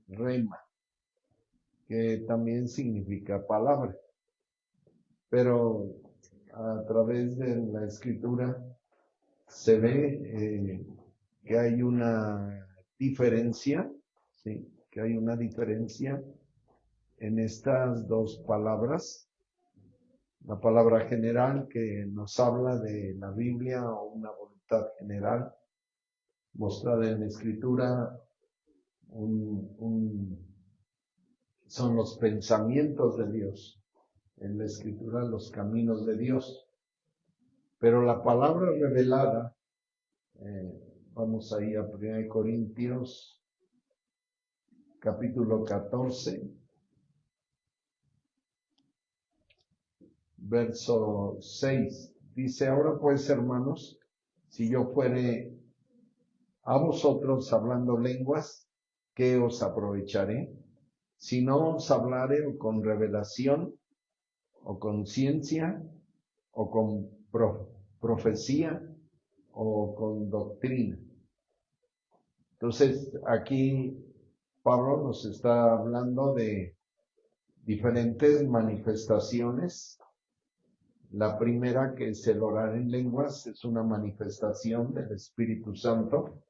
rema, que también significa palabra. Pero a través de la escritura se ve que hay una diferencia, ¿sí? Que hay una diferencia en estas dos palabras. La palabra general que nos habla de la Biblia o una voluntad general mostrada en la escritura, son los pensamientos de Dios. En la escritura, los caminos de Dios. Pero la palabra revelada, vamos ahí a 1 Corintios, capítulo 14, verso 6. Dice: ahora pues, hermanos, si yo fuere a vosotros hablando lenguas, ¿qué os aprovecharé? Si no os hablare o con revelación, o con ciencia, o con profecía, o con doctrina. Entonces, aquí Pablo nos está hablando de diferentes manifestaciones. La primera, que es el orar en lenguas, es una manifestación del Espíritu Santo.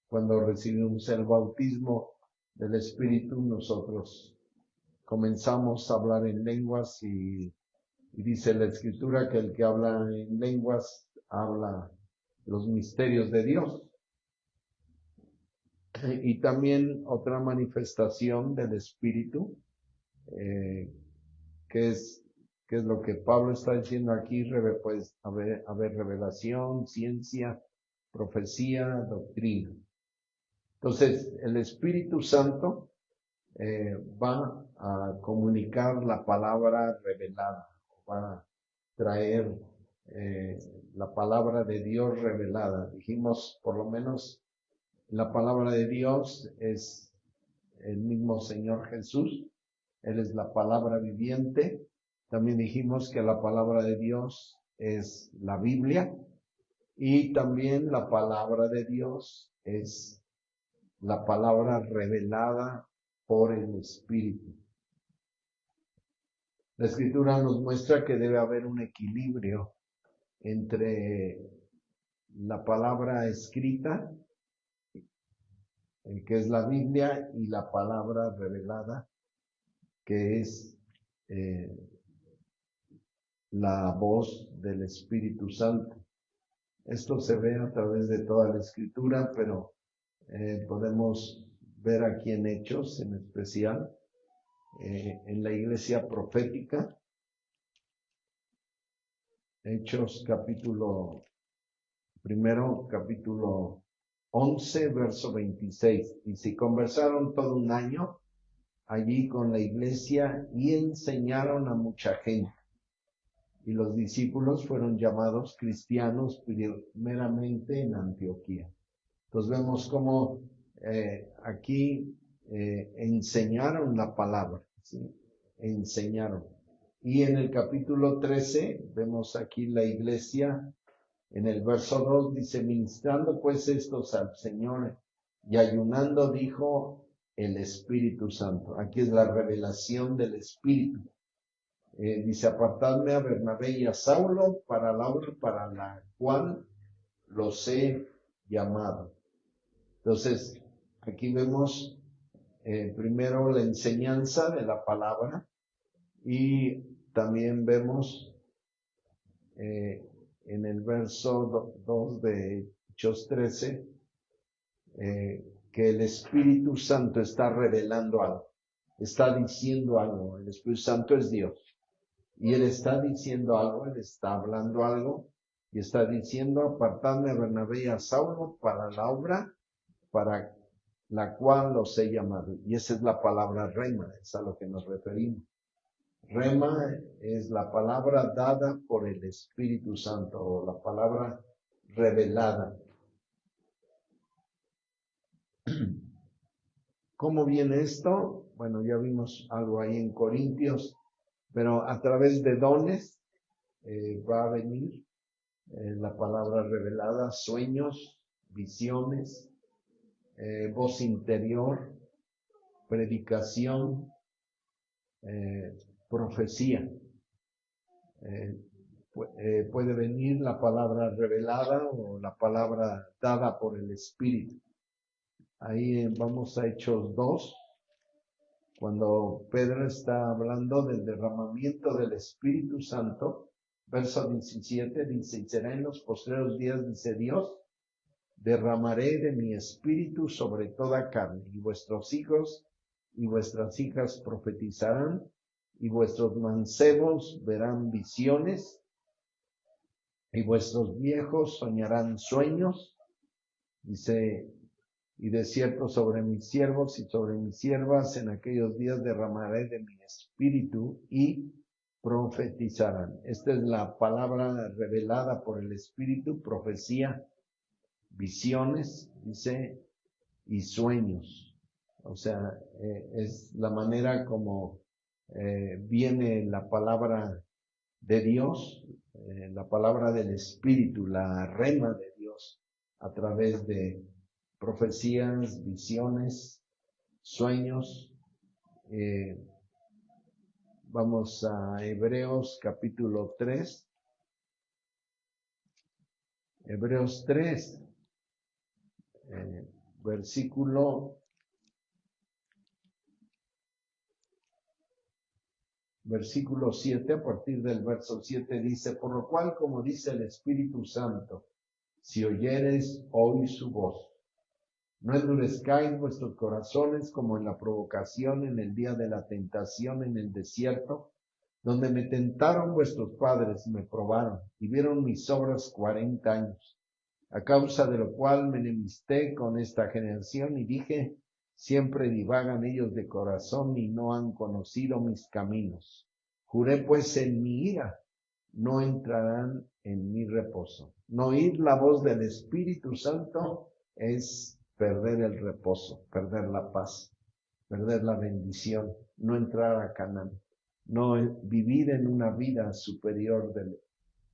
Cuando recibimos el bautismo del Espíritu, nosotros comenzamos a hablar en lenguas y dice la Escritura que el que habla en lenguas habla los misterios de Dios. Y también otra manifestación del Espíritu, que es lo que Pablo está diciendo aquí, pues haber revelación, ciencia, profecía, doctrina. Entonces, el Espíritu Santo va a comunicar la palabra revelada, va a traer la palabra de Dios revelada. Dijimos, por lo menos, la palabra de Dios es el mismo Señor Jesús. Él es la palabra viviente. También dijimos que la palabra de Dios es la Biblia. Y también la palabra de Dios es la palabra revelada por el Espíritu. La Escritura nos muestra que debe haber un equilibrio entre la palabra escrita, que es la Biblia, y la palabra revelada, que es la voz del Espíritu Santo. Esto se ve a través de toda la Escritura, pero podemos ver aquí en Hechos, en especial, en la iglesia profética. Hechos capítulo 11, verso 26. Y se conversaron todo un año allí con la iglesia y enseñaron a mucha gente. Y los discípulos fueron llamados cristianos primeramente en Antioquía. Entonces vemos cómo aquí enseñaron la palabra, ¿sí? Enseñaron. Y en el capítulo 13 vemos aquí la iglesia. En el verso 2 dice: ministrando pues estos al Señor y ayunando, dijo el Espíritu Santo. Aquí es la revelación del Espíritu. Dice: apartadme a Bernabé y a Saulo para la obra para la cual los he llamado. Entonces, aquí vemos primero la enseñanza de la palabra, y también vemos en el verso 2 de Hechos 13 que el Espíritu Santo está revelando algo, está diciendo algo. El Espíritu Santo es Dios. Y Él está diciendo algo, Él está hablando algo, y está diciendo: apartadme a Bernabé y a Saulo para la obra para la cual los he llamado. Y esa es la palabra rema, es a lo que nos referimos. Rema es la palabra dada por el Espíritu Santo, o la palabra revelada. ¿Cómo viene esto? Bueno, ya vimos algo ahí en Corintios, pero a través de dones va a venir la palabra revelada: sueños, visiones, voz interior, predicación, profecía. Puede venir la palabra revelada o la palabra dada por el Espíritu. Ahí vamos a Hechos 2, cuando Pedro está hablando del derramamiento del Espíritu Santo, verso 17, dice, y será en los postreros días, dice Dios, derramaré de mi espíritu sobre toda carne, y vuestros hijos y vuestras hijas profetizarán, y vuestros mancebos verán visiones, y vuestros viejos soñarán sueños, dice, y de cierto sobre mis siervos y sobre mis siervas en aquellos días derramaré de mi espíritu y profetizarán. Esta es la palabra revelada por el Espíritu, profecía, visiones, dice, y sueños. O sea, es la manera como viene la palabra de Dios, la palabra del Espíritu, la rema de Dios, a través de profecías, visiones, sueños. Vamos a Hebreos capítulo 3. Hebreos 3, versículo 7, a partir del verso 7 dice, por lo cual, como dice el Espíritu Santo, si oyereis hoy su voz, no endurezcáis vuestros corazones como en la provocación en el día de la tentación en el desierto, donde me tentaron vuestros padres, me probaron y vieron mis obras 40 años, a causa de lo cual me enemisté con esta generación y dije, siempre divagan ellos de corazón y no han conocido mis caminos. Juré pues en mi ira, no entrarán en mi reposo. No oír la voz del Espíritu Santo es perder el reposo, perder la paz, perder la bendición, no entrar a Canaán, no vivir en una vida superior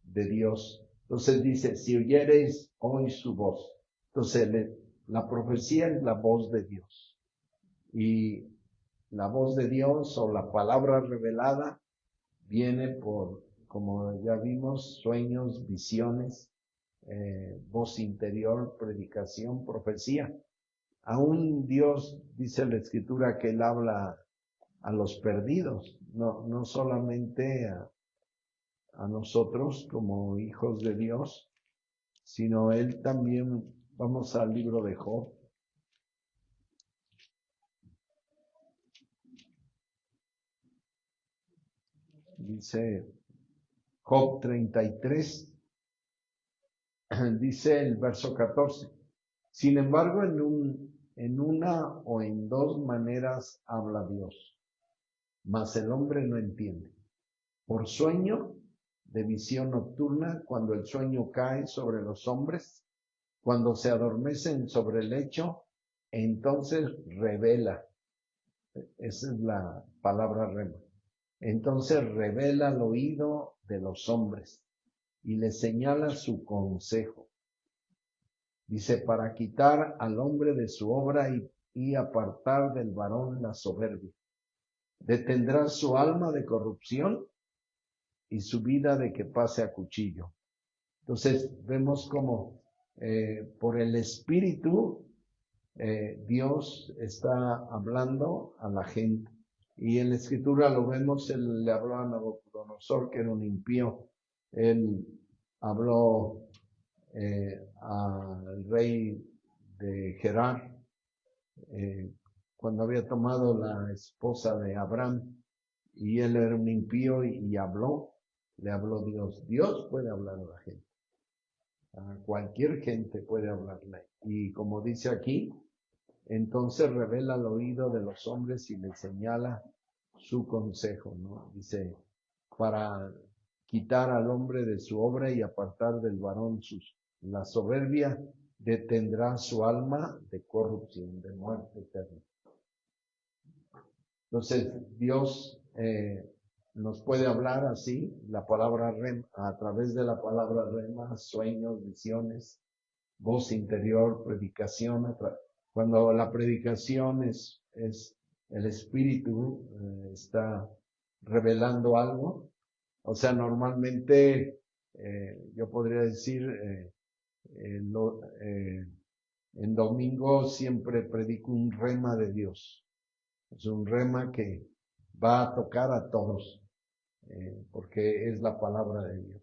de Dios. Entonces dice, si oyereis hoy su voz. Entonces la profecía es la voz de Dios. Y la voz de Dios o la palabra revelada viene por, como ya vimos, sueños, visiones, voz interior, predicación, profecía. Aún Dios, dice la Escritura, que Él habla a los perdidos, no solamente a nosotros como hijos de Dios, sino Él también, vamos al libro de Job. Dice Job 33, dice el verso 14, sin embargo en una o en dos maneras habla Dios, mas el hombre no entiende. Por sueño de visión nocturna, cuando el sueño cae sobre los hombres, cuando se adormecen sobre el lecho, entonces revela. Esa es la palabra rema. Entonces revela al oído de los hombres y les señala su consejo. Dice, para quitar al hombre de su obra y apartar del varón la soberbia. Detendrá su alma de corrupción y su vida de que pase a cuchillo. Entonces vemos como por el Espíritu Dios está hablando a la gente. Y en la Escritura lo vemos, él le habló a Nabucodonosor, que era un impío. Él habló al rey de Gerar, cuando había tomado la esposa de Abraham, y él era un impío y habló, le habló Dios. Dios puede hablar a la gente. A cualquier gente puede hablarle. Y como dice aquí, entonces revela al oído de los hombres y les señala su consejo, ¿no? Dice, para quitar al hombre de su obra y apartar del varón la soberbia, detendrá su alma de corrupción, de muerte eterna. Entonces, Dios nos puede hablar así, la palabra rema, a través de la palabra rema, sueños, visiones, voz interior, predicación. Cuando la predicación es el Espíritu está revelando algo. O sea, normalmente yo podría decir, en domingo siempre predico un rema de Dios. Es un rema que va a tocar a todos, porque es la palabra de Dios.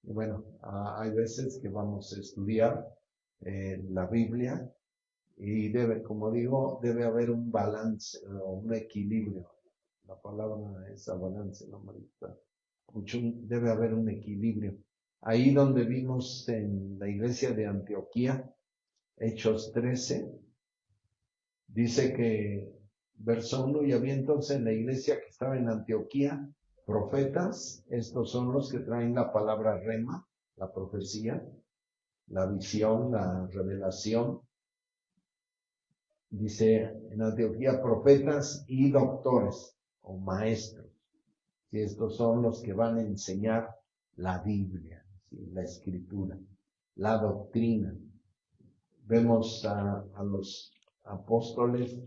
Y bueno, hay veces que vamos a estudiar la Biblia y debe, como digo, debe haber un balance o un equilibrio. La palabra es balance, no me gusta mucho. Debe haber un equilibrio. Ahí donde vimos en la iglesia de Antioquía, Hechos 13, dice que, verso 1, y había entonces en la iglesia que estaba en Antioquía profetas, estos son los que traen la palabra rema, la profecía, la visión, la revelación. Dice en Antioquía profetas y doctores o maestros. Y estos son los que van a enseñar la Biblia, ¿sí? La escritura, la doctrina. Vemos a los apóstoles,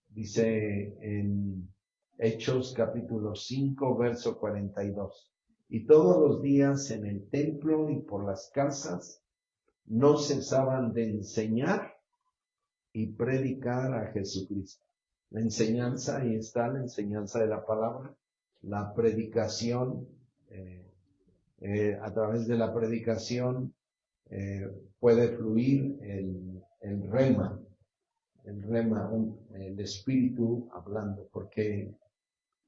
dice en Hechos capítulo 5, verso 42. Y todos los días en el templo y por las casas no cesaban de enseñar y predicar a Jesucristo. La enseñanza, ahí está la enseñanza de la palabra, la predicación, a través de la predicación puede fluir el rema, el espíritu hablando, porque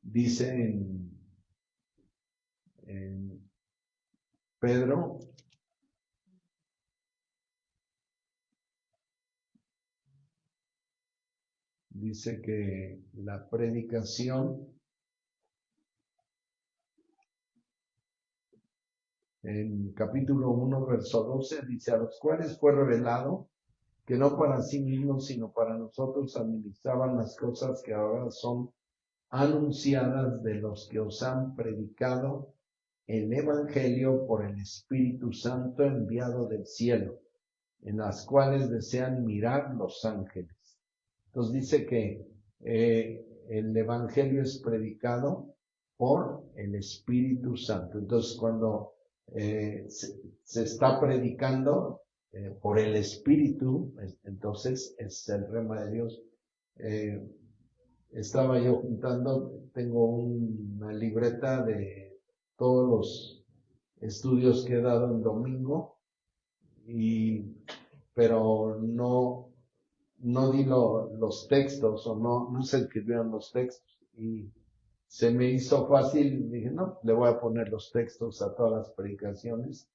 dice en Pedro, dice que la predicación, en capítulo 1, verso 12, dice, a los cuales fue revelado que no para sí mismos, sino para nosotros administraban las cosas que ahora son anunciadas de los que os han predicado el Evangelio por el Espíritu Santo enviado del cielo, en las cuales desean mirar los ángeles. Entonces dice que el Evangelio es predicado por el Espíritu Santo. Entonces cuando se está predicando por el Espíritu, entonces es el rema de Dios. Estaba yo juntando, tengo una libreta de todos los estudios que he dado en domingo, pero no di los textos o no se escribieron los textos. Y se me hizo fácil, dije, no, le voy a poner los textos a todas las predicaciones.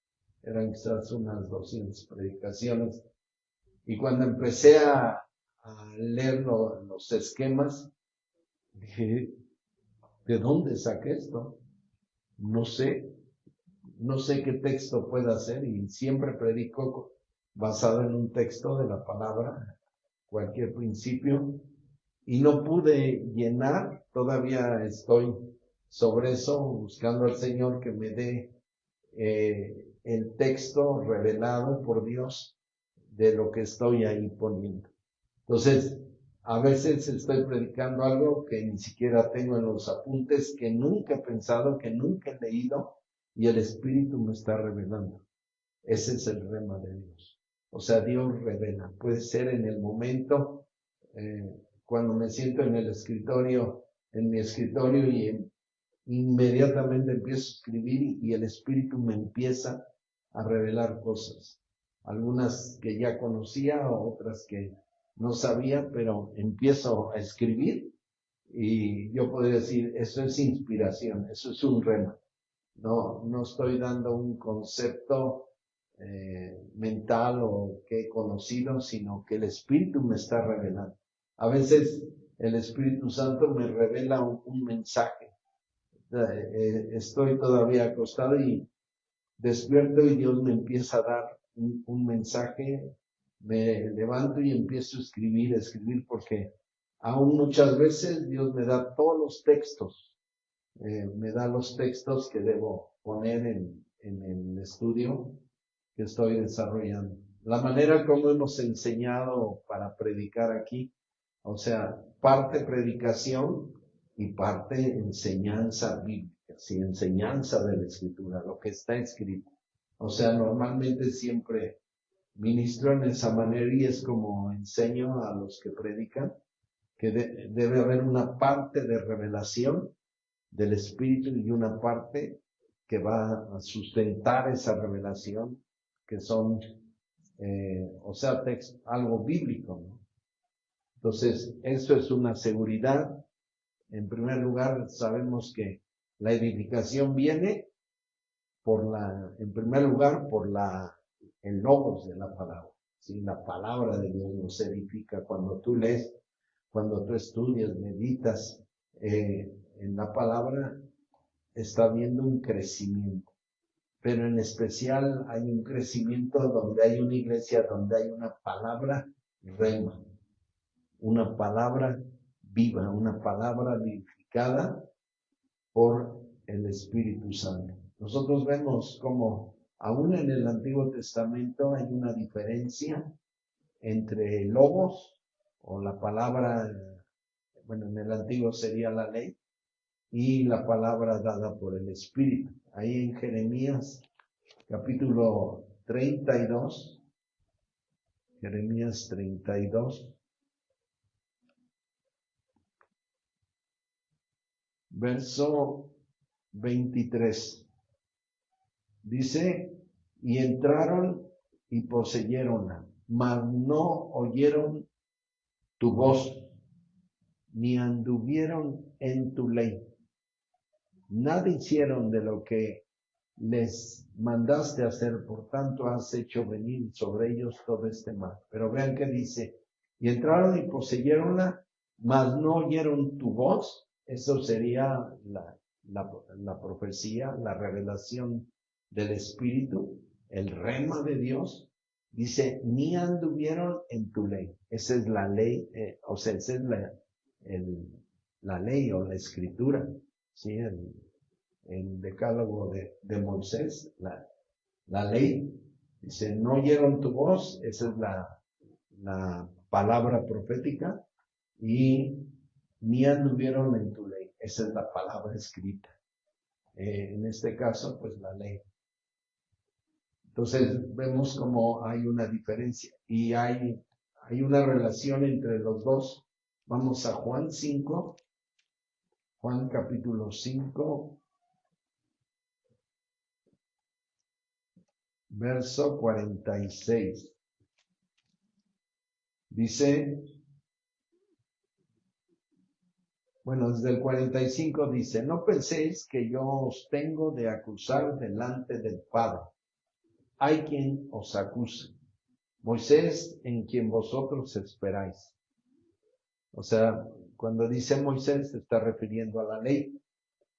Eran quizás unas 200 predicaciones. Y cuando empecé a leer los esquemas, dije, ¿de dónde saqué esto? No sé qué texto pueda ser, y siempre predico basado en un texto de la palabra, cualquier principio, y no pude llenar, todavía estoy sobre eso, buscando al Señor que me dé el texto revelado por Dios de lo que estoy ahí poniendo. Entonces, a veces estoy predicando algo que ni siquiera tengo en los apuntes, que nunca he pensado, que nunca he leído, y el Espíritu me está revelando. Ese es el rema de Dios. O sea, Dios revela. Puede ser en el momento, cuando me siento en el escritorio, en mi escritorio, y inmediatamente empiezo a escribir y el Espíritu me empieza a revelar cosas. Algunas que ya conocía, otras que no sabía, pero empiezo a escribir y yo podría decir, eso es inspiración, eso es un rema. No estoy dando un concepto mental o que he conocido, sino que el Espíritu me está revelando. A veces el Espíritu Santo me revela un mensaje. Estoy todavía acostado y despierto y Dios me empieza a dar un mensaje. Me levanto y empiezo a escribir porque aún muchas veces Dios me da todos los textos. Me da los textos que debo poner en el estudio que estoy desarrollando. La manera como hemos enseñado para predicar aquí, O sea, parte predicación y parte enseñanza bíblica, sí, enseñanza de la Escritura, lo que está escrito. O sea, normalmente siempre ministro en esa manera y es como enseño a los que predican que debe haber una parte de revelación del Espíritu y una parte que va a sustentar esa revelación, que son, algo bíblico, ¿no? Entonces, eso es una seguridad. En primer lugar, sabemos que la edificación viene en primer lugar, el logos de la palabra. ¿Sí? La palabra de Dios nos edifica cuando tú lees, cuando tú estudias, meditas en la palabra, está habiendo un crecimiento. Pero en especial hay un crecimiento donde hay una iglesia, donde hay una palabra rema, una palabra viva, una palabra vivificada por el Espíritu Santo. Nosotros vemos como aún en el Antiguo Testamento hay una diferencia entre logos o la palabra, bueno, en el Antiguo sería la ley, y la palabra dada por el Espíritu. Ahí en Jeremías capítulo 32, Jeremías 32, verso 23. Dice, y entraron y poseyeronla, mas no oyeron tu voz, ni anduvieron en tu ley. Nada hicieron de lo que les mandaste hacer, por tanto has hecho venir sobre ellos todo este mal. Pero vean que dice, y entraron y poseyeronla, mas no oyeron tu voz. Eso sería la profecía, la revelación del Espíritu, el rema de Dios. Dice, ni anduvieron en tu ley. Esa es la ley, esa es la ley o la escritura, ¿sí? El decálogo de Moisés, la ley. Dice, no oyeron tu voz, esa es la palabra profética, y ni anduvieron en tu ley, esa es la palabra escrita. En este caso, pues la ley. Entonces, vemos como hay una diferencia y hay una relación entre los dos. Vamos a Juan 5, Juan capítulo 5, verso 46. Dice, bueno, desde el 45 dice, no penséis que yo os tengo de acusar delante del Padre. Hay quien os acuse. Moisés, en quien vosotros esperáis. O sea, cuando dice Moisés, se está refiriendo a la ley.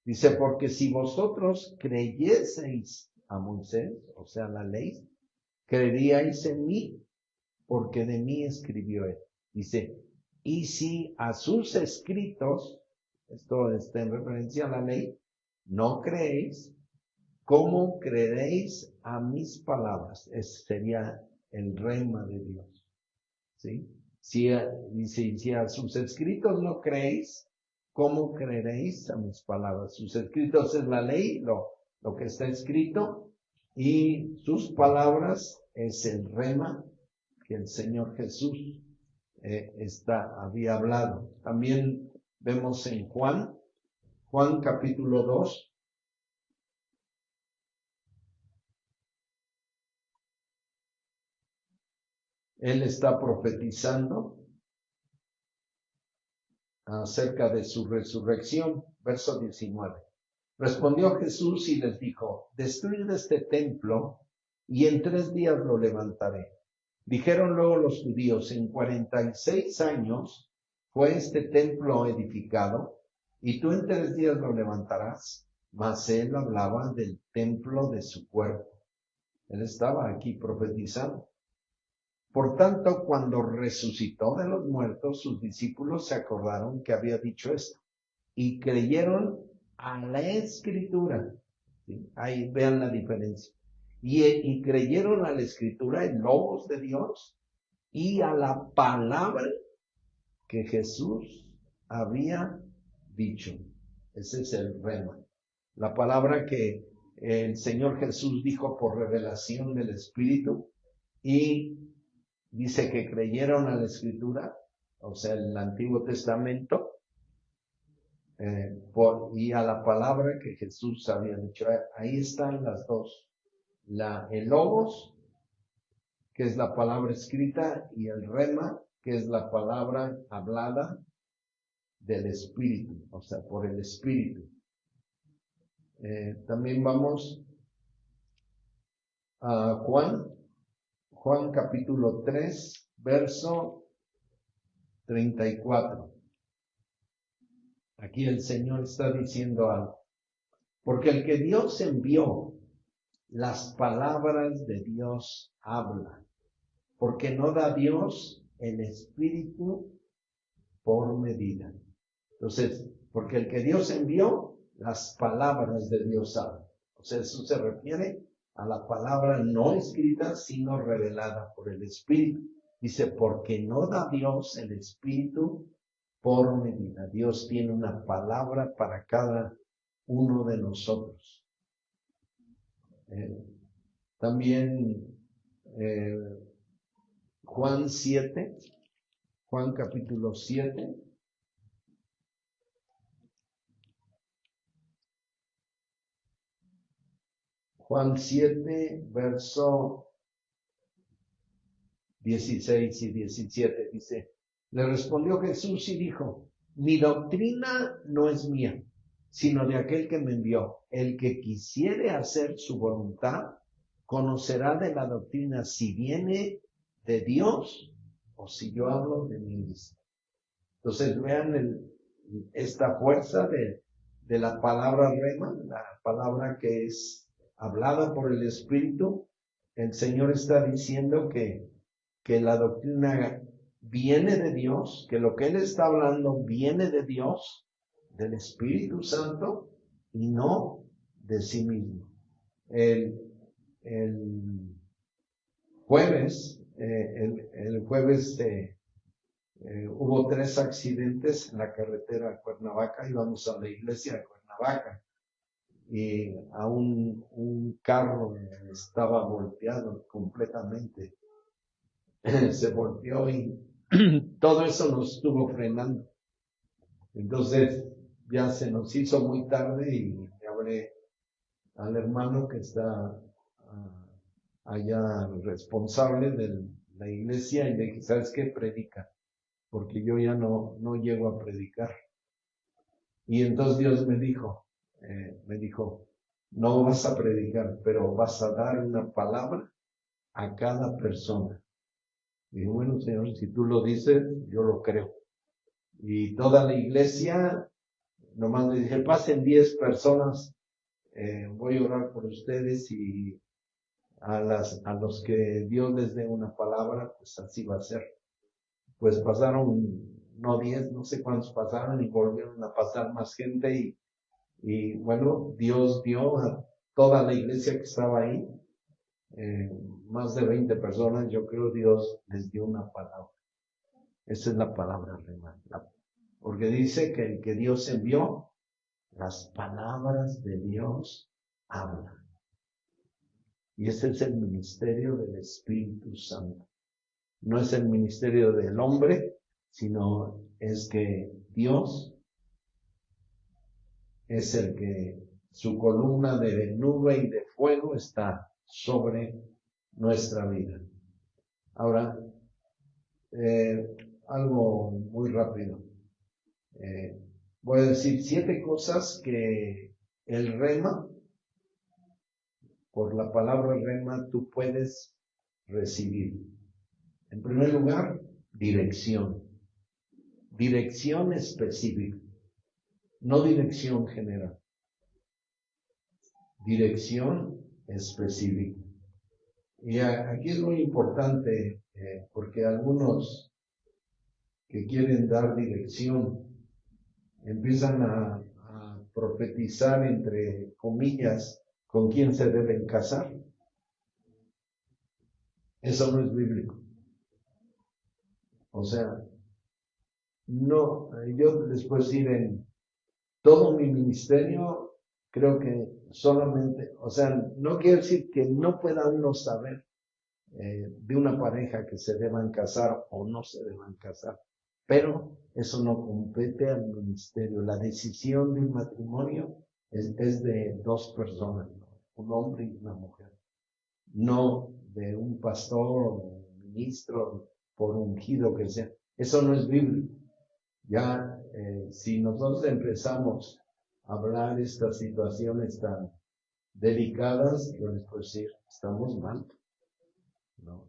Dice, porque si vosotros creyeseis a Moisés, o sea, la ley, creeríais en mí, porque de mí escribió él. Dice, y si a sus escritos, esto está en referencia a la ley, no creéis, ¿cómo creeréis a mis palabras? Ese sería el rema de Dios. ¿Sí? Dice, si a sus escritos no creéis, ¿cómo creeréis a mis palabras? Sus escritos es la ley, lo que está escrito, y sus palabras es el rema que el Señor Jesús había hablado. También vemos en Juan capítulo 2, él está profetizando acerca de su resurrección, verso 19. Respondió Jesús y les dijo, destruid este templo y en 3 días lo levantaré. Dijeron luego los judíos, en 46 años fue este templo edificado y tú en 3 días lo levantarás. Mas él hablaba del templo de su cuerpo. Él estaba aquí profetizando. Por tanto, cuando resucitó de los muertos, sus discípulos se acordaron que había dicho esto y creyeron a la Escritura. ¿Sí? Ahí vean la diferencia. Y creyeron a la Escritura, el Logos de Dios, y a la palabra que Jesús había dicho. Ese es el rema. La palabra que el Señor Jesús dijo por revelación del Espíritu, y dice que creyeron a la Escritura, o sea, el Antiguo Testamento, y a la palabra que Jesús había dicho. Ahí están las dos. El Logos, que es la palabra escrita, y el rema, que es la palabra hablada del Espíritu, o sea, por el Espíritu. También vamos a Juan capítulo 3, verso 34. Aquí el Señor está diciendo algo. Porque el que Dios envió, las palabras de Dios habla. Porque no da Dios el Espíritu por medida. Entonces, porque el que Dios envió, las palabras de Dios hablan. O sea, eso se refiere a la palabra no escrita, sino revelada por el Espíritu. Dice, porque no da Dios el Espíritu por medida. Dios tiene una palabra para cada uno de nosotros. También Juan capítulo 7. Juan 7, verso 16 y 17 dice, le respondió Jesús y dijo, mi doctrina no es mía, sino de aquel que me envió. El que quisiere hacer su voluntad, conocerá de la doctrina si viene de Dios o si yo hablo de mí mismo. Entonces vean esta fuerza de la palabra rema, la palabra que es hablada por el Espíritu. El Señor está diciendo que la doctrina viene de Dios, que lo que Él está hablando viene de Dios, del Espíritu Santo, y no de sí mismo. El jueves, hubo 3 accidentes en la carretera a Cuernavaca. Íbamos a la iglesia de Cuernavaca y a un carro estaba volteado completamente. Se volteó y todo eso nos estuvo frenando. Entonces ya se nos hizo muy tarde y le hablé al hermano que está allá responsable de la iglesia y le dije, ¿sabes qué? Predica, porque yo ya no llego a predicar. Y entonces Dios me dijo, no vas a predicar, pero vas a dar una palabra a cada persona. Y dije, bueno, Señor, si tú lo dices, yo lo creo. Y toda la iglesia, nomás le dije, pasen 10 personas, voy a orar por ustedes, y a los que Dios les dé una palabra, pues así va a ser. Pues pasaron, no 10, no sé cuántos pasaron, y volvieron a pasar más gente, y bueno, Dios dio a toda la iglesia que estaba ahí, más de 20 personas, yo creo Dios les dio una palabra. Esa es la palabra rema. Porque dice que el que Dios envió, las palabras de Dios hablan. Y ese es el ministerio del Espíritu Santo. No es el ministerio del hombre, sino es que Dios es el que su columna de nube y de fuego está sobre nuestra vida. Ahora, algo muy rápido. Voy a decir 7 cosas que el rema, por la palabra rema, tú puedes recibir. En primer lugar, dirección. Dirección específica, no dirección general. Dirección específica. Y aquí es muy importante, porque algunos que quieren dar dirección empiezan a profetizar, entre comillas, con quién se deben casar. Eso no es bíblico. O sea, No, yo les puedo decir en todo mi ministerio, creo que solamente, o sea, no quiere decir que no pueda uno saber de una pareja que se deban casar o no se deban casar, pero eso no compete al ministerio. La decisión de un matrimonio es de dos personas, ¿no? Un hombre y una mujer, no de un pastor o un ministro por ungido que sea. Eso no es bíblico. Ya, si nosotros empezamos a hablar estas situaciones tan delicadas, yo les puedo decir, estamos mal, ¿no?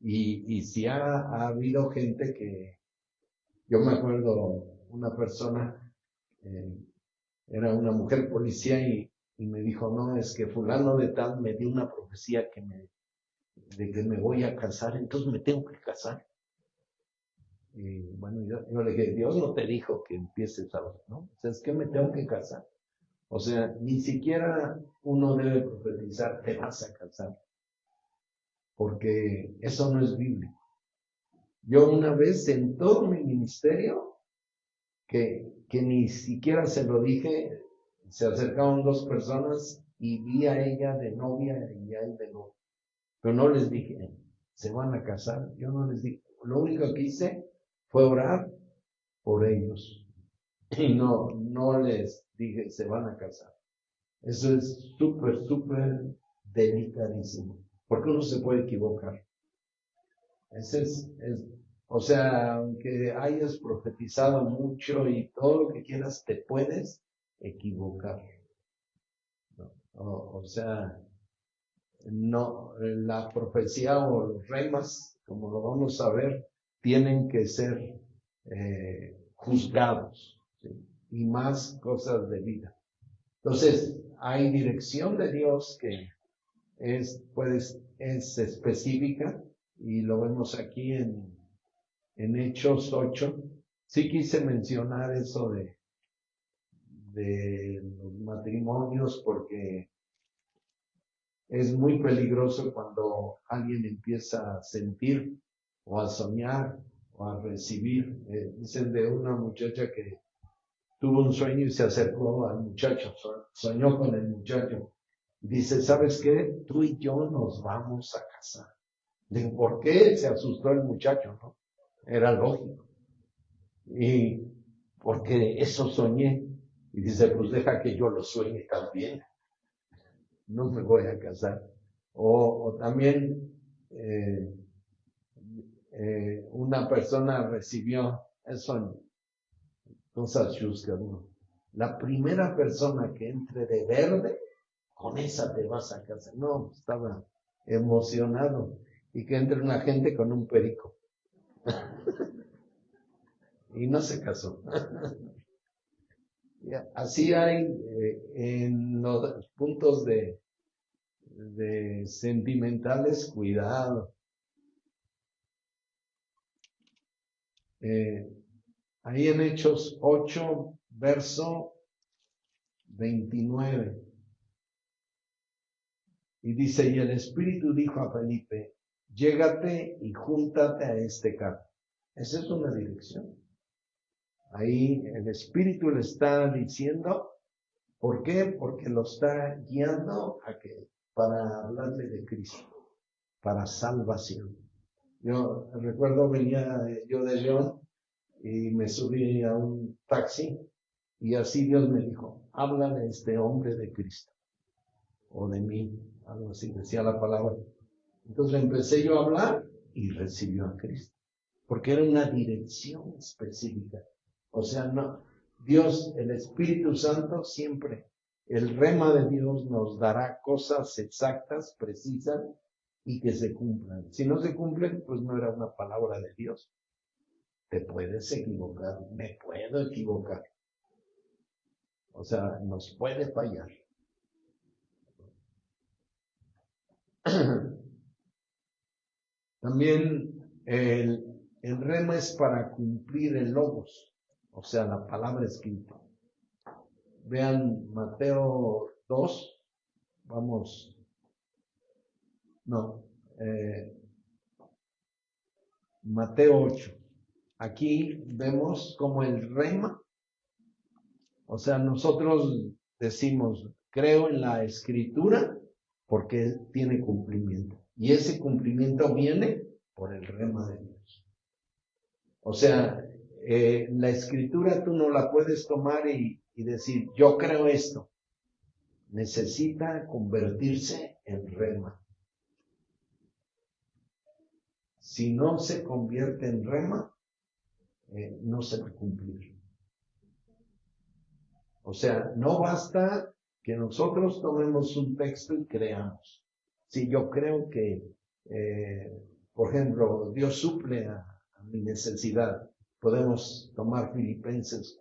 Y si ha habido gente que, yo me acuerdo, una persona, eh, era una mujer policía y me dijo, no, es que fulano de tal me dio una profecía de que me voy a casar, entonces me tengo que casar. Y bueno, yo le dije, Dios no te dijo que empieces ahora, ¿no? O sea, es que me tengo que casar. O sea, ni siquiera uno debe profetizar, te vas a casar, porque eso no es bíblico. Yo una vez en todo mi ministerio, que ni siquiera se lo dije, se acercaron dos personas y vi a ella de novia y a él de novio. Pero no les dije, se van a casar. Yo no les dije. Lo único que hice fue orar por ellos. Y no les dije, se van a casar. Eso es súper, súper delicadísimo. Porque uno se puede equivocar. Ese o sea, aunque hayas profetizado mucho y todo lo que quieras, te puedes equivocar, ¿no? O sea, no, la profecía o los remas, como lo vamos a ver, tienen que ser juzgados, ¿sí? Y más cosas de vida. Entonces, hay dirección de Dios que es específica y lo vemos aquí en Hechos 8. Sí quise mencionar eso de los matrimonios porque es muy peligroso cuando alguien empieza a sentir o a soñar o a recibir. Dicen de una muchacha que tuvo un sueño y se acercó al muchacho, soñó con el muchacho. Dice, ¿sabes qué? Tú y yo nos vamos a casar. Digo, ¿por qué? Se asustó el muchacho, ¿no? Era lógico. Y porque eso soñé. Y dice, pues deja que yo lo sueñe también. No me voy a casar. O también una persona recibió eso, cosas chuscas, ¿no? La primera persona que entre de verde, con esa te vas a casar. No, estaba emocionado. Y que entre una gente con un perico. Y no se casó. Así hay en los puntos de sentimentales, cuidado. Ahí en Hechos 8, verso 29. Y dice, y el Espíritu dijo a Felipe, llégate y júntate a este carro. Esa es una dirección. Ahí el Espíritu le está diciendo, ¿por qué? Porque lo está guiando para hablarle de Cristo, para salvación. Yo recuerdo venía yo de León y me subí a un taxi y así Dios me dijo, háblale a este hombre de Cristo o de mí, algo así decía la palabra. Entonces empecé yo a hablar y recibió a Cristo, porque era una dirección específica. O sea, no, Dios, el Espíritu Santo siempre, el rema de Dios nos dará cosas exactas, precisas y que se cumplan. Si no se cumplen, pues no era una palabra de Dios. Te puedes equivocar, me puedo equivocar. O sea, nos puede fallar. También el rema es para cumplir el logos, o sea, la palabra escrita. Vean Mateo 2, vamos, no, Mateo 8. aquí vemos como el rema, o sea, nosotros decimos, creo en la escritura porque tiene cumplimiento. Y ese cumplimiento viene por el rema de Dios. O sea, la escritura tú no la puedes tomar y decir, yo creo esto. Necesita convertirse en rema. Si no se convierte en rema, no se va a cumplir. O sea, no basta que nosotros tomemos un texto y creamos. Si yo creo que, por ejemplo, Dios suple a mi necesidad, podemos tomar Filipenses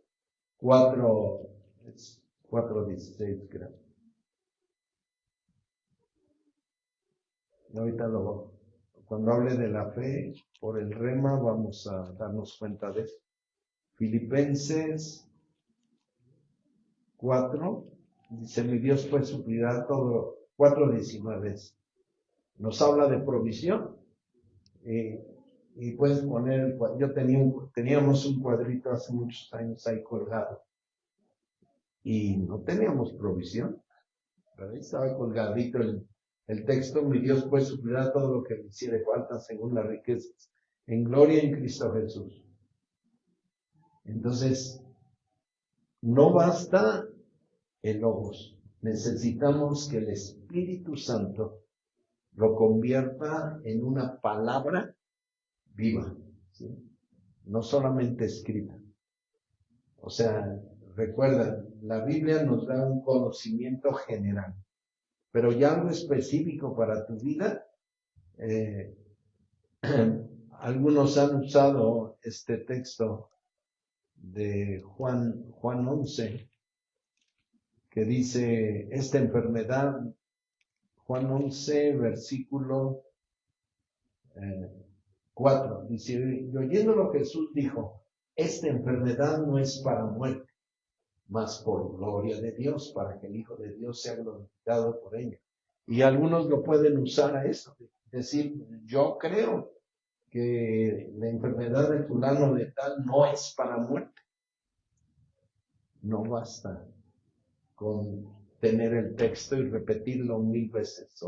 4:16, creo. Y ahorita cuando hable de la fe, por el rema, vamos a darnos cuenta de eso. Filipenses 4, dice, mi Dios pues suplirá todo. 4:19 nos habla de provisión. Y puedes poner, teníamos un cuadrito hace muchos años ahí colgado. Y no teníamos provisión. Pero ahí estaba colgadito el texto, mi Dios pues suplirá todo lo que me hiciere falta según las riquezas en gloria en Cristo Jesús. Entonces, no basta el logos. Necesitamos que el Espíritu Santo lo convierta en una palabra viva, ¿sí? No solamente escrita. O sea, recuerda, la Biblia nos da un conocimiento general, pero ya algo específico para tu vida, algunos han usado este texto de Juan 11, que dice, esta enfermedad, Juan 11, versículo 4, dice, y oyéndolo Jesús dijo, esta enfermedad no es para muerte, mas por gloria de Dios, para que el Hijo de Dios sea glorificado por ella. Y algunos lo pueden usar a eso, decir, yo creo que la enfermedad de fulano de tal no es para muerte. No basta con tener el texto y repetirlo 1000 veces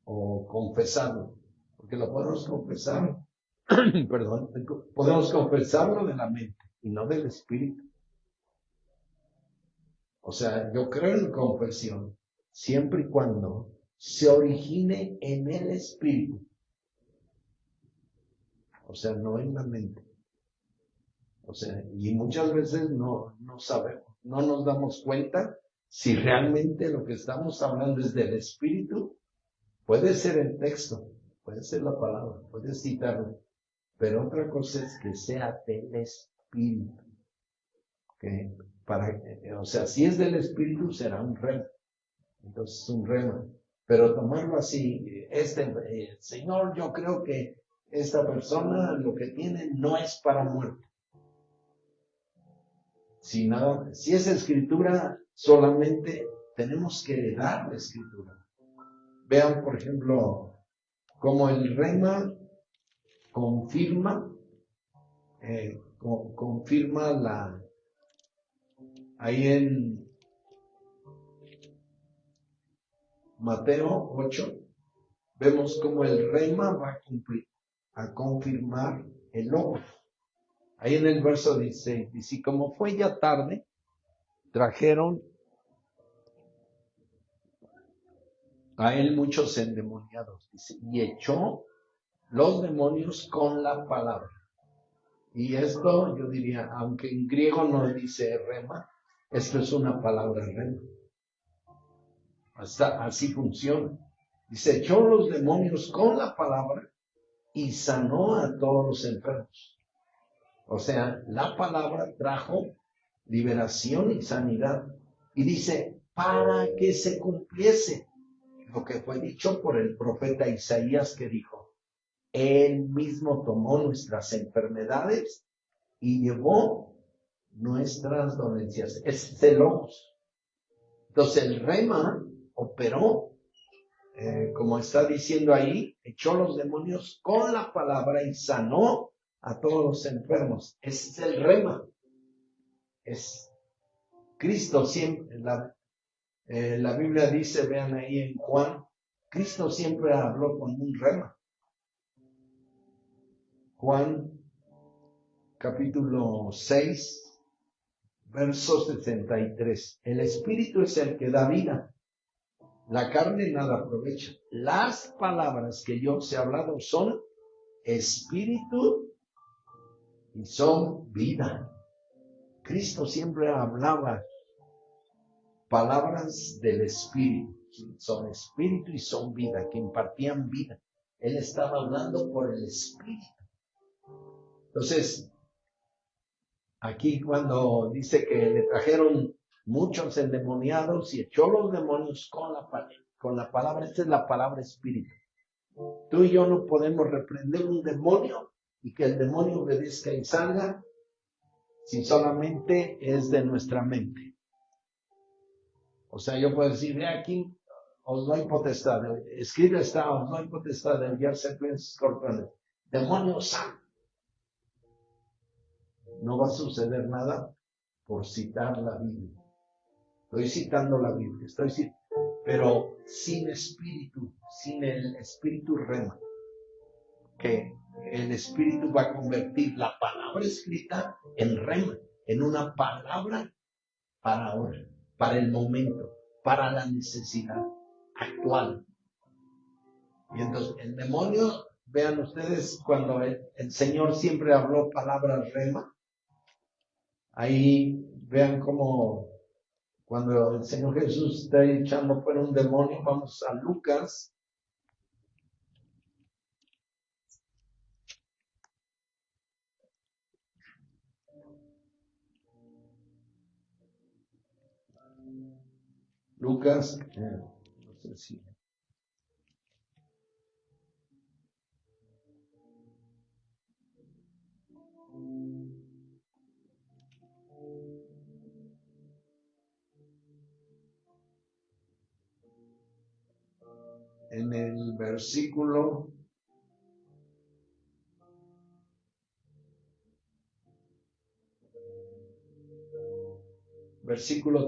o confesarlo, porque lo podemos confesar, perdón, podemos confesarlo de la mente y no del espíritu. O sea, yo creo en confesión siempre y cuando se origine en el espíritu. O sea, no en la mente. O sea, y muchas veces no sabemos, no nos damos cuenta si realmente lo que estamos hablando es del espíritu. Puede ser el texto, puede ser la palabra, puede citarlo, pero otra cosa es que sea del espíritu. ¿Okay? O sea, si es del espíritu será un rema. Entonces un rema. Pero tomarlo así, Señor, yo creo que esta persona lo que tiene no es para muerte. Si es escritura, solamente tenemos que dar la escritura. Vean, por ejemplo, como el rema confirma ahí en Mateo 8, vemos como el rema va a confirmar el logos. Ahí en el verso 16, dice, y como fue ya tarde, trajeron a él muchos endemoniados, dice, y echó los demonios con la palabra. Y esto, yo diría, aunque en griego no dice rema, esto es una palabra rema. Así funciona. Dice, echó los demonios con la palabra y sanó a todos los enfermos. O sea, la palabra trajo liberación y sanidad. Y dice, para que se cumpliese lo que fue dicho por el profeta Isaías, que dijo, él mismo tomó nuestras enfermedades y llevó nuestras dolencias. Es celos. Entonces el rema operó, como está diciendo ahí, echó los demonios con la palabra y sanó a todos los enfermos. Ese es el rema. Es Cristo siempre. La Biblia dice, vean ahí en Juan, Cristo siempre habló con un rema. Juan capítulo 6, verso 63. El Espíritu es el que da vida. La carne nada aprovecha. Las palabras que yo os he hablado son espíritu y son vida. Cristo siempre hablaba palabras del Espíritu. Son espíritu y son vida, que impartían vida. Él estaba hablando por el Espíritu. Entonces, aquí cuando dice que le trajeron muchos endemoniados y echó los demonios con la palabra, esta es la palabra Espíritu. Tú y yo no podemos reprender un demonio y que el demonio obedezca y salga si solamente es de nuestra mente. O sea, yo puedo decir, ve aquí, os doy potestad, escribe esta, os doy potestad de enviar serpientes y escorpiones. Demonio, sal. No va a suceder nada por citar la Biblia. Estoy citando la Biblia, pero sin espíritu, sin el espíritu rema, que el espíritu va a convertir la palabra escrita en rema, en una palabra para ahora, para el momento, para la necesidad actual. Y entonces el demonio, vean ustedes, cuando el Señor siempre habló palabras rema, ahí vean cómo cuando el Señor Jesús está echando fuera un demonio, vamos a Lucas. Lucas, no sé si. En el versículo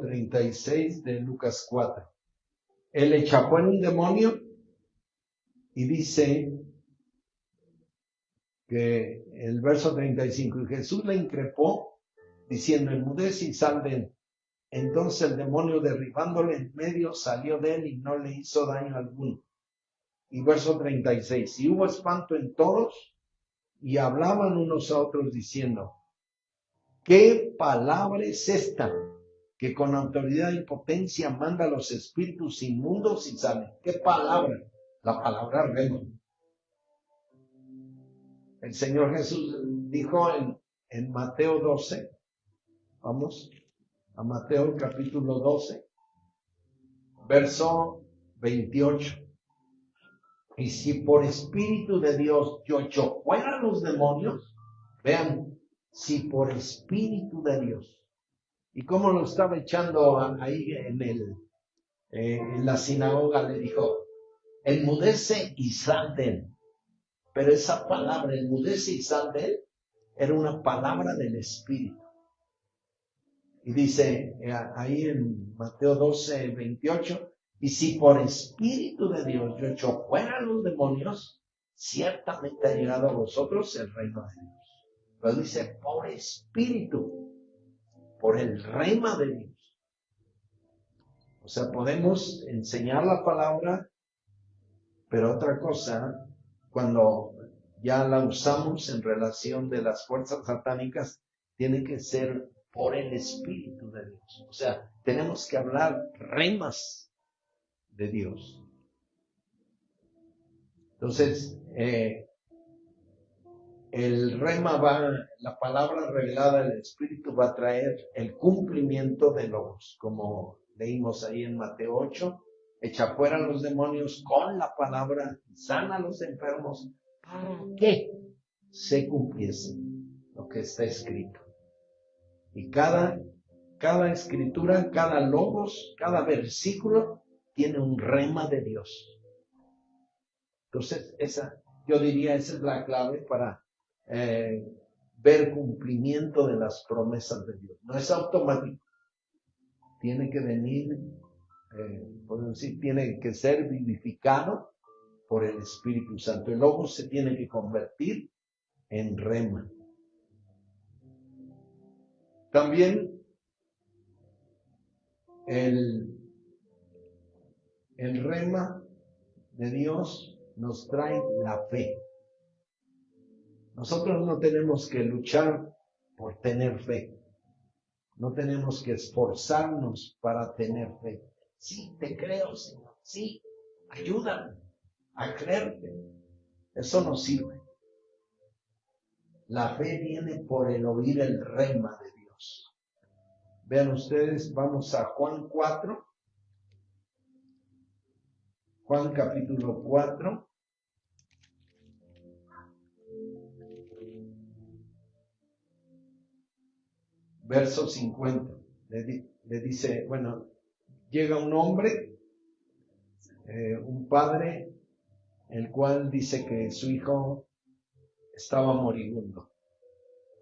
36 de Lucas 4. Él echa fuera un demonio y dice que el verso 35, y Jesús le increpó diciendo, enmudece y sal de él. Entonces el demonio, derribándole en medio, salió de él y no le hizo daño alguno. Y verso 36, y hubo espanto en todos y hablaban unos a otros diciendo, ¿qué palabra es esta que con autoridad y potencia manda a los espíritus inmundos y salen? ¿Qué palabra? La palabra rema. El Señor Jesús dijo en Mateo 12, vamos a Mateo capítulo 12, verso 28. Y si por espíritu de Dios yo echo fuera los demonios, vean, si por espíritu de Dios. ¿Y cómo lo estaba echando ahí en la sinagoga? Le dijo, enmudece y sal de él. Pero esa palabra, enmudece y sal de él, era una palabra del Espíritu. Y dice ahí en Mateo 12, 28, y si por Espíritu de Dios yo echo fuera los demonios, ciertamente ha llegado a vosotros el reino de Dios. Pero dice por Espíritu, por el rema de Dios. O sea, podemos enseñar la palabra, pero otra cosa, cuando ya la usamos en relación de las fuerzas satánicas, tiene que ser por el Espíritu de Dios. O sea, tenemos que hablar remas de Dios. Entonces, el rema la palabra revelada del Espíritu va a traer el cumplimiento de logos, como leímos ahí en Mateo 8, echa fuera los demonios con la palabra, sana a los enfermos, para que se cumpliese lo que está escrito. Y cada escritura, cada logos, cada versículo tiene un rema de Dios. Entonces, yo diría, esa es la clave para ver cumplimiento de las promesas de Dios. No es automático. Tiene que venir, podemos decir, tiene que ser vivificado por el Espíritu Santo. El logos se tiene que convertir en rema. También el rema de Dios nos trae la fe. Nosotros no tenemos que luchar por tener fe. No tenemos que esforzarnos para tener fe. Sí, te creo, Señor. Sí, ayúdame a creerte. Eso no sirve. La fe viene por el oír el rema de Dios. Vean ustedes, vamos a Juan 4. Juan capítulo 4. Verso 50. Le dice, bueno, llega un hombre, un padre, el cual dice que su hijo estaba moribundo.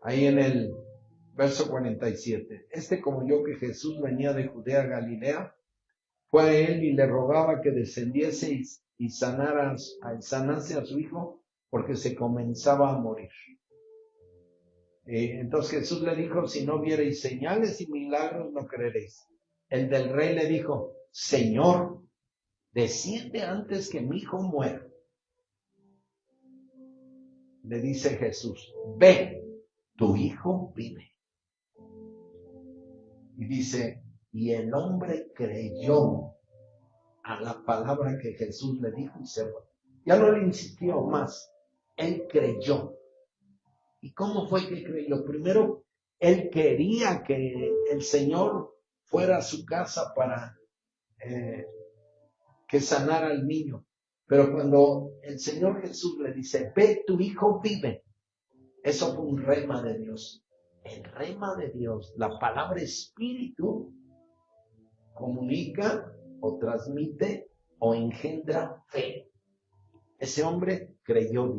Ahí en el verso 47. Como yo que Jesús venía de Judea a Galilea, fue a él y le rogaba que descendiese y sanase a su hijo, porque se comenzaba a morir. Entonces Jesús le dijo, si no viereis señales y milagros, no creeréis. El del rey le dijo, Señor, decide antes que mi hijo muera. Le dice Jesús, ve, tu hijo vive. Y dice, y el hombre creyó a la palabra que Jesús le dijo y se fue. Ya no le insistió más, él creyó. ¿Y cómo fue que creyó? Primero, él quería que el Señor fuera a su casa para que sanara al niño. Pero cuando el Señor Jesús le dice, ve, tu hijo vive, eso fue un rema de Dios. El rema de Dios, la palabra espíritu, comunica o transmite o engendra fe. Ese hombre creyó,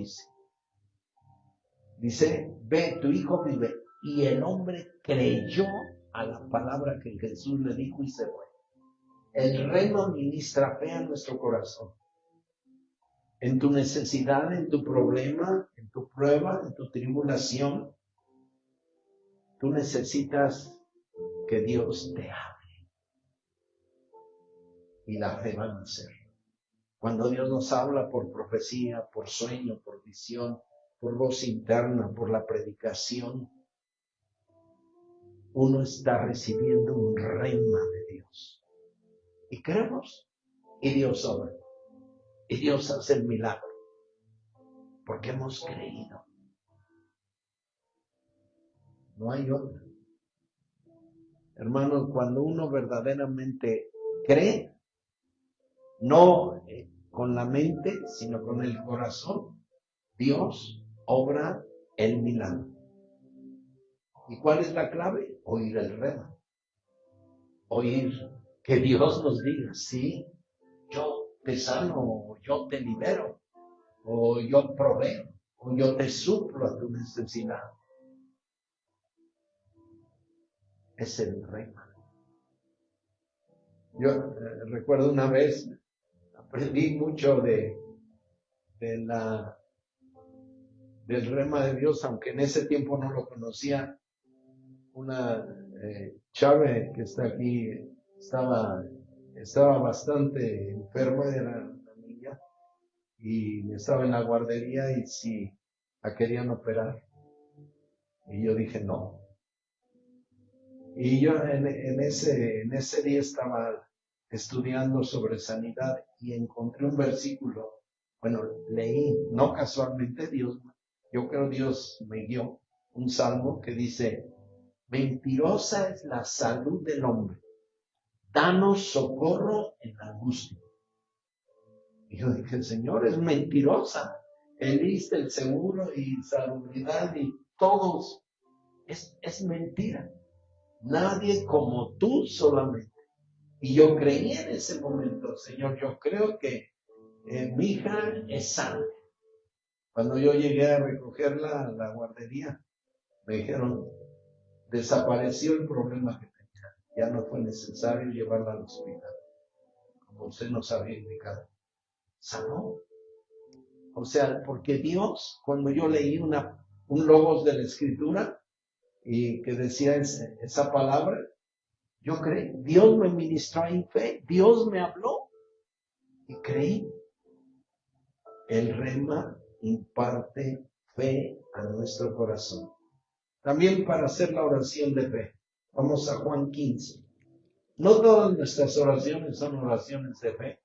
dice, ve, tu hijo vive. Y el hombre creyó a la palabra que Jesús le dijo y se fue. El rema ministra fe a nuestro corazón. En tu necesidad, en tu problema, en tu prueba, en tu tribulación, tú necesitas que Dios te hable. Y la fe va a nacer. Cuando Dios nos habla por profecía, por sueño, por visión, por voz interna, por la predicación, uno está recibiendo un rema de Dios. Y creemos, y Dios obra. Y Dios hace el milagro. Porque hemos creído. No hay otra. Hermanos, cuando uno verdaderamente cree, no con la mente, sino con el corazón, Dios obra el milagro. ¿Y cuál es la clave? Oír el rema. Oír que Dios nos diga, sí, yo te sano, o yo te libero, o yo proveo, o yo te suplo a tu necesidad. Es el rema. Yo recuerdo una vez, aprendí mucho del rema de Dios, aunque en ese tiempo no lo conocía. Una chave que está aquí estaba bastante enferma, era una niña, y estaba en la guardería y si la querían operar. Y yo dije no. Y yo en ese día estaba estudiando sobre sanidad y encontré un versículo. Bueno, leí, no casualmente, yo creo Dios me guió, un salmo que dice, mentirosa es la salud del hombre, danos socorro en la angustia. Y yo dije, Señor, es mentirosa. El ISSSTE, el seguro y salubridad y todos, es mentira. Nadie como tú solamente. Y yo creí en ese momento, Señor, yo creo que mi hija es sana. Cuando yo llegué a recogerla a la guardería, me dijeron, desapareció el problema que tenía. Ya no fue necesario llevarla al hospital, como usted nos había indicado. Sanó. O sea, porque Dios, cuando yo leí un logos de la Escritura y que decía esa palabra, yo creí, Dios me ministró en fe, Dios me habló y creí. El rema imparte fe a nuestro corazón. También para hacer la oración de fe. Vamos a Juan 15. No todas nuestras oraciones son oraciones de fe.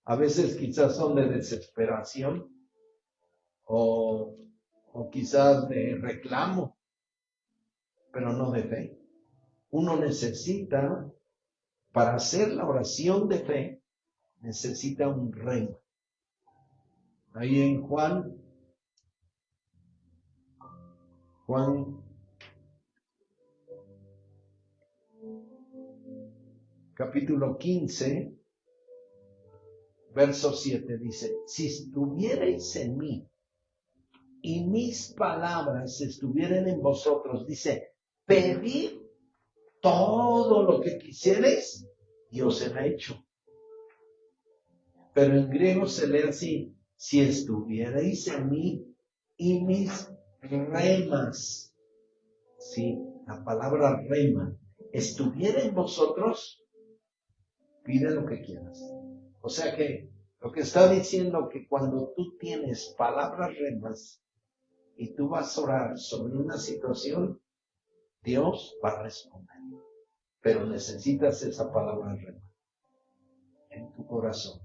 A veces quizás son de desesperación o quizás de reclamo, pero no de fe. Uno necesita, para hacer la oración de fe, necesita un rema. Ahí en Juan capítulo 15, verso 7 dice, si estuvierais en mí y mis palabras estuvieran en vosotros, dice, pedid todo lo que quisierais y os será hecho. Pero en griego se lee así, si estuvierais en mí y mis remas, sí, la palabra rema, estuviera en vosotros, pide lo que quieras. O sea que lo que está diciendo que cuando tú tienes palabras remas y tú vas a orar sobre una situación, Dios va a responder. Pero necesitas esa palabra rema en tu corazón.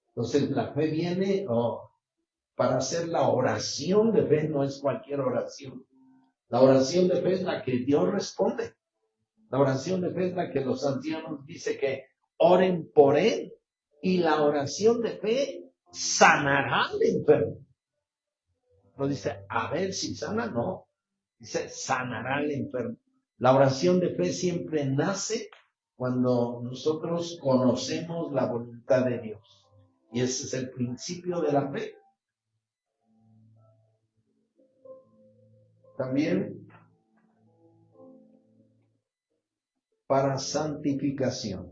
Entonces la fe viene para hacer la oración de fe, no es cualquier oración. La oración de fe es la que Dios responde. La oración de fe es la que los ancianos dicen que oren por él. Y la oración de fe sanará al enfermo. No dice, a ver si sana, no. Dice, sanará al enfermo. La oración de fe siempre nace cuando nosotros conocemos la voluntad de Dios. Y ese es el principio de la fe. También para santificación.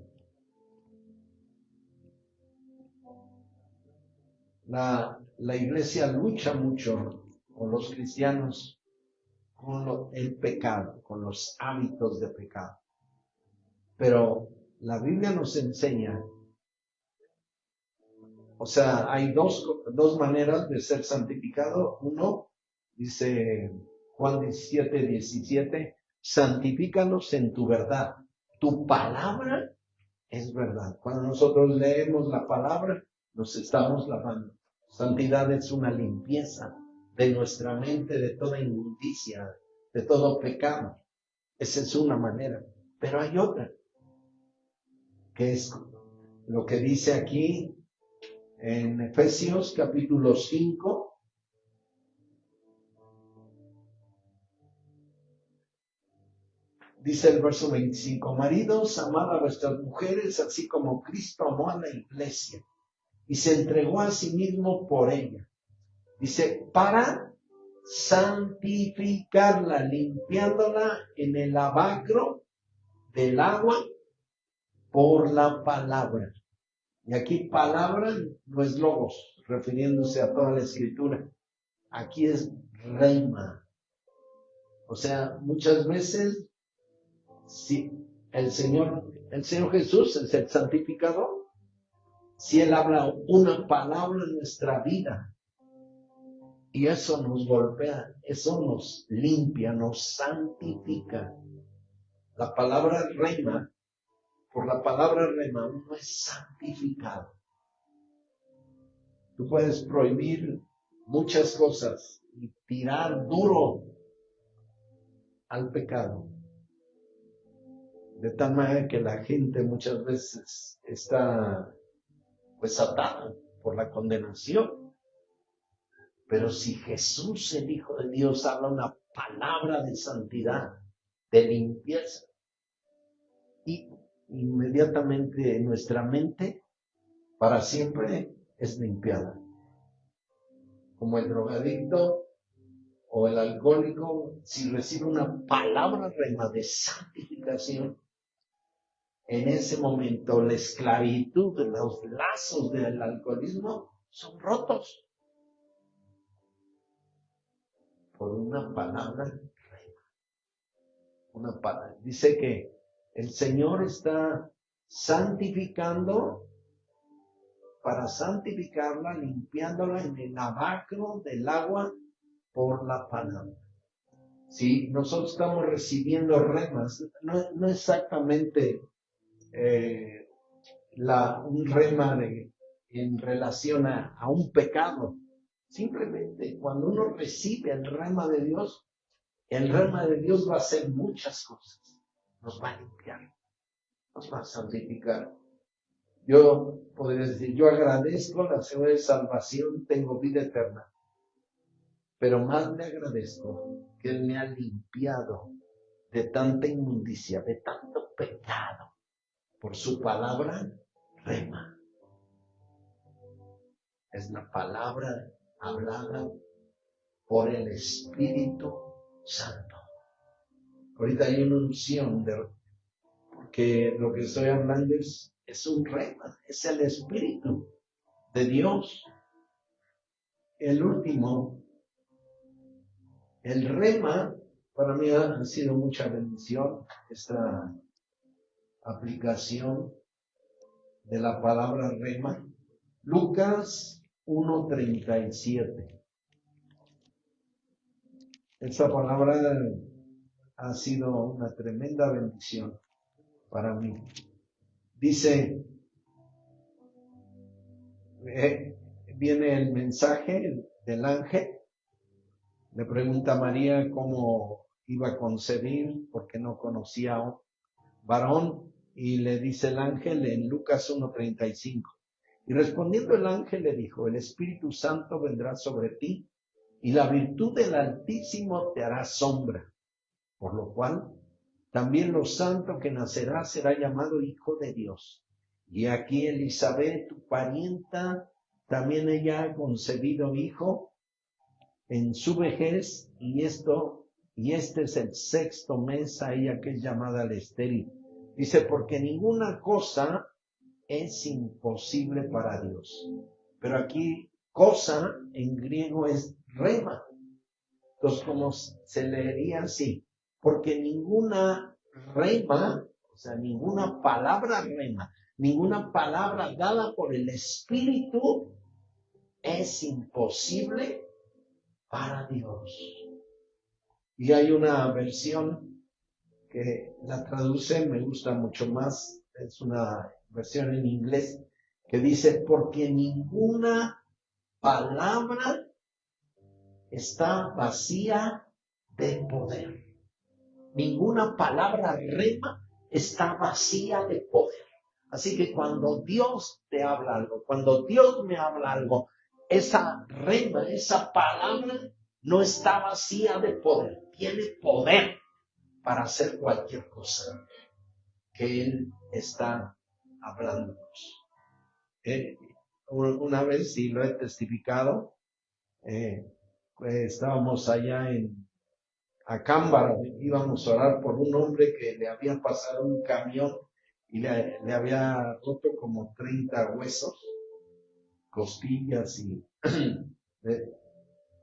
La iglesia lucha mucho con los cristianos, con el pecado, con los hábitos de pecado. Pero la Biblia nos enseña, o sea, hay dos maneras de ser santificado. Uno, dice Juan 17:17, santifícalos en tu verdad. Tu palabra es verdad. Cuando nosotros leemos la palabra, nos estamos lavando. Santidad es una limpieza de nuestra mente, de toda inmundicia, de todo pecado. Esa es una manera. Pero hay otra, que es lo que dice aquí en Efesios capítulo 5. Dice el verso 25, maridos, amad a vuestras mujeres, así como Cristo amó a la iglesia y se entregó a sí mismo por ella. Dice, para santificarla, limpiándola en el lavacro del agua por la palabra. Y aquí palabra no es logos, refiriéndose a toda la escritura. Aquí es reima. O sea, muchas veces, si el Señor Jesús es el santificador, si Él habla una palabra en nuestra vida, y eso nos golpea, eso nos limpia, nos santifica. La palabra rema, por la palabra rema, uno es santificado. Tú puedes prohibir muchas cosas y tirar duro al pecado. De tal manera que la gente muchas veces está pues atada por la condenación. Pero si Jesús, el Hijo de Dios, habla una palabra de santidad, de limpieza, y inmediatamente nuestra mente para siempre es limpiada. como el drogadicto o el alcohólico, si recibe una palabra rema de santificación, en ese momento la esclavitud, los lazos del alcoholismo son rotos por una palabra rema. Una palabra. Dice que el Señor está santificando, para santificarla, limpiándola en el lavacro del agua por la palabra. Si nosotros estamos recibiendo remas, no exactamente un rema en relación a un pecado. Simplemente cuando uno recibe el rema de Dios va a hacer muchas cosas. Nos va a limpiar, nos va a santificar. Yo podría decir, yo agradezco la segunda de salvación, tengo vida eterna. Pero más le agradezco que Él me ha limpiado de tanta inmundicia, de tanto pecado, por su palabra rema. Es la palabra hablada por el Espíritu Santo. Ahorita hay una unción porque lo que estoy hablando es un rema, es el Espíritu de Dios. El último, el rema, para mí ha sido mucha bendición esta aplicación de la palabra rema. Lucas 1:37. Esta palabra ha sido una tremenda bendición para mí. Dice, viene el mensaje del ángel, le pregunta a María cómo iba a concebir porque no conocía a un varón, y le dice el ángel en Lucas 1:35. Y respondiendo el ángel le dijo, el Espíritu Santo vendrá sobre ti y la virtud del Altísimo te hará sombra, por lo cual también lo santo que nacerá será llamado Hijo de Dios. Y aquí Elizabeth, tu parienta, también ella ha concebido hijo en su vejez, y este es el 6º mes a ella que es llamada la estéril. Dice, porque ninguna cosa es imposible para Dios. Pero aquí, cosa en griego es rema. Entonces, como se leería así, porque ninguna rema, o sea, ninguna palabra rema, ninguna palabra dada por el Espíritu es imposible para Dios. Y hay una versión que la traduce, me gusta mucho más, es una versión en inglés que dice, porque ninguna palabra está vacía de poder. Ninguna palabra rema está vacía de poder. Así que cuando Dios te habla algo, cuando Dios me habla algo, esa rema, esa palabra no está vacía de poder. Tiene poder para hacer cualquier cosa que Él está hablándonos. Una vez, sí lo he testificado, estábamos allá en Acámbaro, íbamos a orar por un hombre que le había pasado un camión y le había roto como 30 huesos, costillas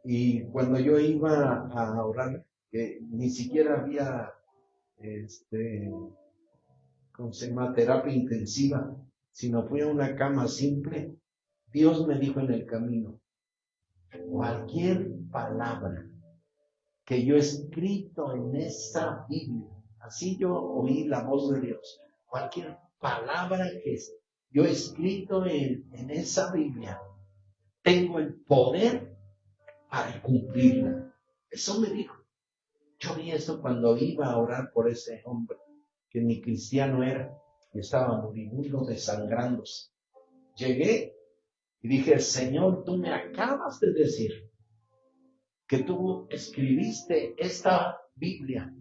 y cuando yo iba a orar, que ni siquiera había ¿cómo se llama? Terapia intensiva, sino fui a una cama simple, Dios me dijo en el camino, cualquier palabra que yo he escrito en esa Biblia, así yo oí la voz de Dios, cualquier palabra que yo he escrito en esa Biblia, tengo el poder para cumplirla. Eso me dijo. Yo vi eso cuando iba a orar por ese hombre, que ni cristiano era, y estaba moribundo, desangrándose. Llegué y dije, Señor, tú me acabas de decir que tú escribiste esta Biblia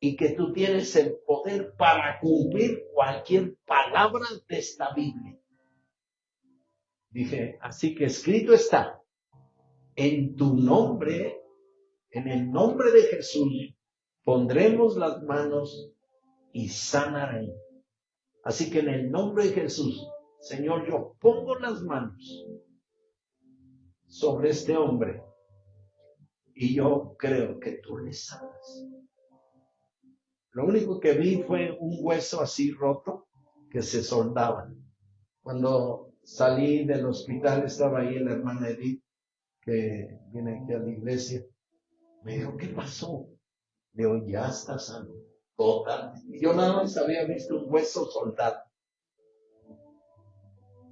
y que tú tienes el poder para cumplir cualquier palabra de esta Biblia. Dije, así que escrito está, en tu nombre, en el nombre de Jesús, pondremos las manos y sanaré. Así que en el nombre de Jesús, Señor, yo pongo las manos sobre este hombre y yo creo que tú le sanas. Lo único que vi fue un hueso así roto que se soldaba. Cuando salí del hospital estaba ahí la hermana Edith, que viene aquí a la iglesia. Me dijo, ¿qué pasó? Le digo, ya está sano. Totalmente. Y yo nada más había visto un hueso soldado.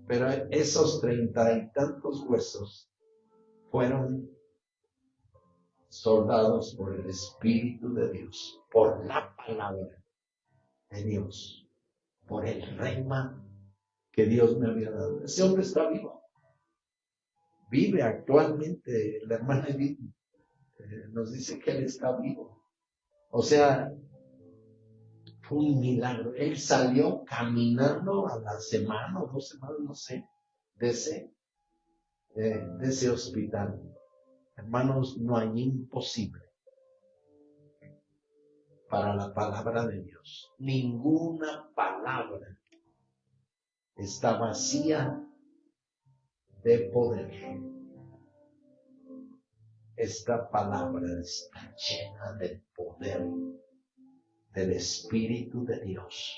Pero esos 30 y tantos huesos fueron soldados por el Espíritu de Dios, por la palabra de Dios, por el rema que Dios me había dado. Ese hombre está vivo. Vive actualmente. La hermana Edith nos dice que él está vivo. O sea, fue un milagro. Él salió caminando a la semana o 2 semanas, no sé, de ese hospital. Hermanos, no hay imposible para la palabra de Dios. Ninguna palabra está vacía de poder. Esta palabra está llena del poder del Espíritu de Dios.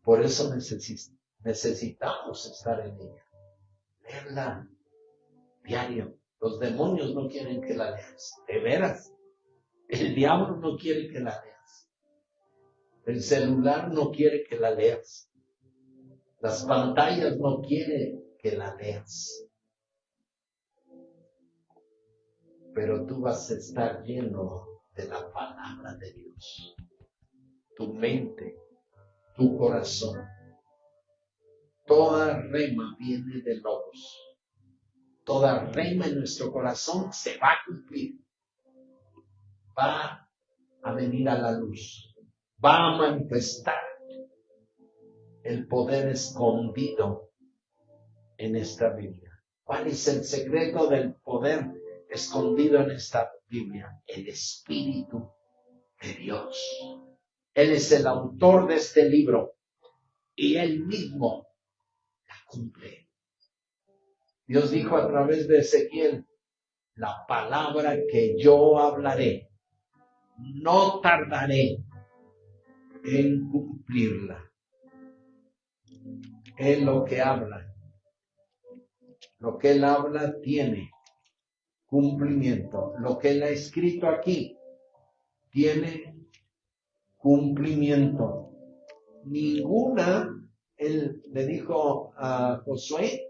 Por eso necesitamos estar en ella. Leerla diario. Los demonios no quieren que la leas. De veras. El diablo no quiere que la leas. El celular no quiere que la leas. Las pantallas no quieren que la leas. Pero tú vas a estar lleno de la palabra de Dios. Tu mente, tu corazón. Toda rema viene de Logos. Toda rema en nuestro corazón se va a cumplir. Va a venir a la luz. Va a manifestar el poder escondido en esta Biblia. ¿Cuál es el secreto del poder escondido en esta Biblia? El Espíritu de Dios. Él es el autor de este libro y Él mismo la cumple. Dios dijo a través de Ezequiel, la palabra que yo hablaré, no tardaré en cumplirla. Él lo que habla, lo que Él habla tiene cumplimiento. Lo que Él ha escrito aquí tiene cumplimiento. Ninguna, Él le dijo a Josué,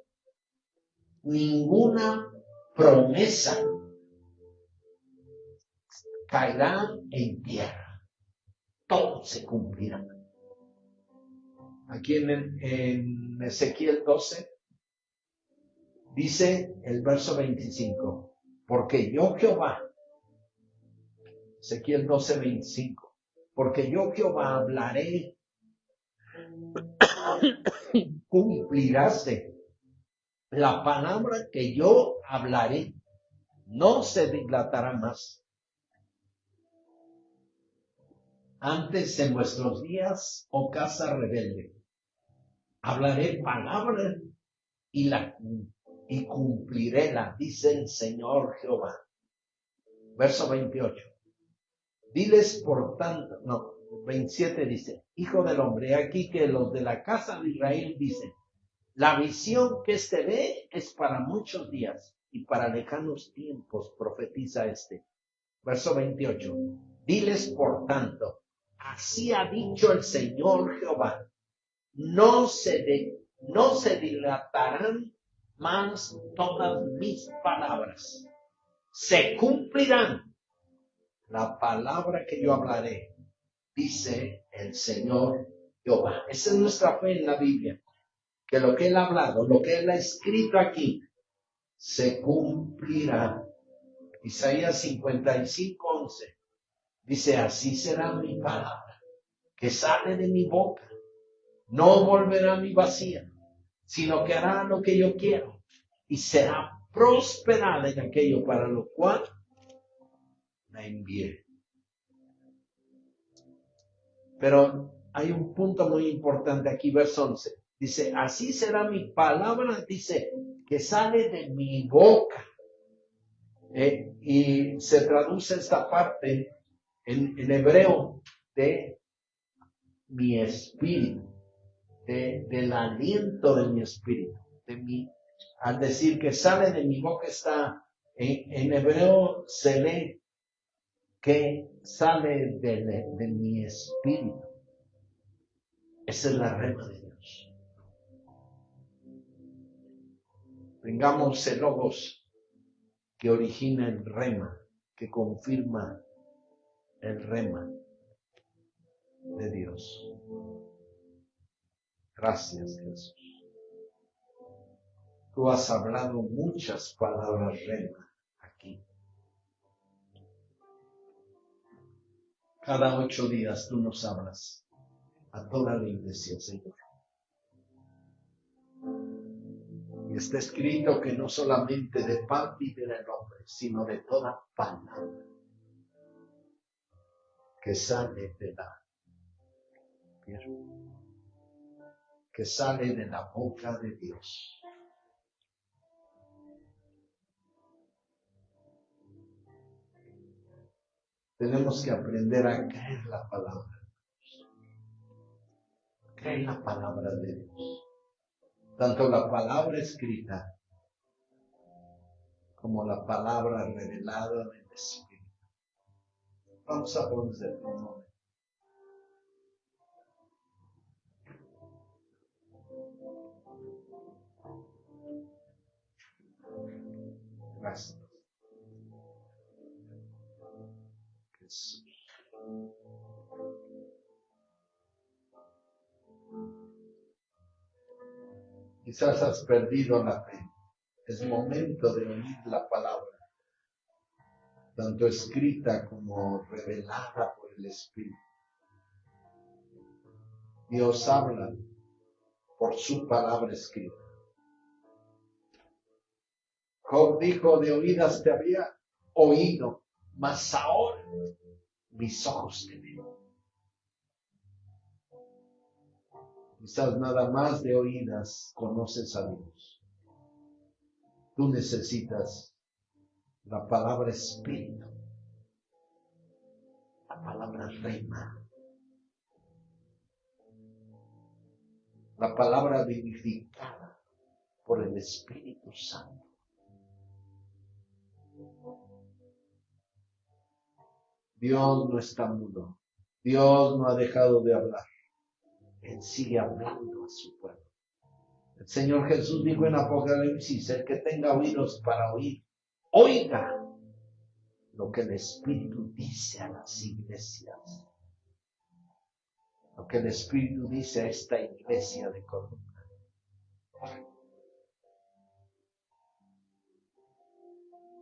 ninguna promesa caerá en tierra. Todo se cumplirá. Aquí en Ezequiel 12 dice el verso 25, porque yo Jehová, Ezequiel 12, 25, porque yo Jehová hablaré, cumpliráse. La palabra que yo hablaré no se dilatará más. Antes en vuestros días, oh casa rebelde, hablaré palabra y cumpliréla, dice el Señor Jehová. Verso 28. Diles por tanto, 27 dice, hijo del hombre, aquí que los de la casa de Israel dicen, la visión que éste ve es para muchos días y para lejanos tiempos profetiza este. Verso 28. Diles por tanto, así ha dicho el Señor Jehová, no se dilatarán más todas mis palabras. Se cumplirán la palabra que yo hablaré, dice el Señor Jehová. Esa es nuestra fe en la Biblia, que lo que Él ha hablado, lo que Él ha escrito aquí, se cumplirá. Isaías 55:11 dice, así será mi palabra, que sale de mi boca. No volverá a mi vacía, sino que hará lo que yo quiero y será prosperada en aquello para lo cual la envié. Pero hay un punto muy importante aquí, verso 11. Dice, así será mi palabra, dice, que sale de mi boca. Y se traduce esta parte en hebreo de mi espíritu, del aliento de mi espíritu, al decir que sale de mi boca está, en hebreo se lee que sale de mi espíritu. Esa es la rema de Dios. Tengamos el logos que origina el rema, que confirma el rema de Dios. Gracias, Jesús. Tú has hablado muchas palabras rema aquí. Cada 8 días tú nos hablas a toda la iglesia, Señor. Y está escrito que no solamente de pan vivirá el hombre, sino de toda palabra que sale de la tierra, que sale de la boca de Dios. Tenemos que aprender a creer la palabra. Creer la palabra de Dios. Tanto la palabra escrita como la palabra revelada en el Espíritu. Vamos a poner un momento. Gracias. Jesús. Quizás has perdido la fe. Es momento de oír la palabra, tanto escrita como revelada por el Espíritu. Dios habla por su palabra escrita. Job dijo, de oídas te había oído, mas ahora mis ojos te ven. Quizás nada más de oídas conoces a Dios. Tú necesitas la palabra espíritu, la palabra rema, la palabra vivificada por el Espíritu Santo. Dios no está mudo. Dios no ha dejado de hablar. Él sigue hablando a su pueblo. El Señor Jesús dijo en Apocalipsis, el que tenga oídos para oír, oiga lo que el Espíritu dice a las iglesias. Lo que el Espíritu dice a esta iglesia de Columna.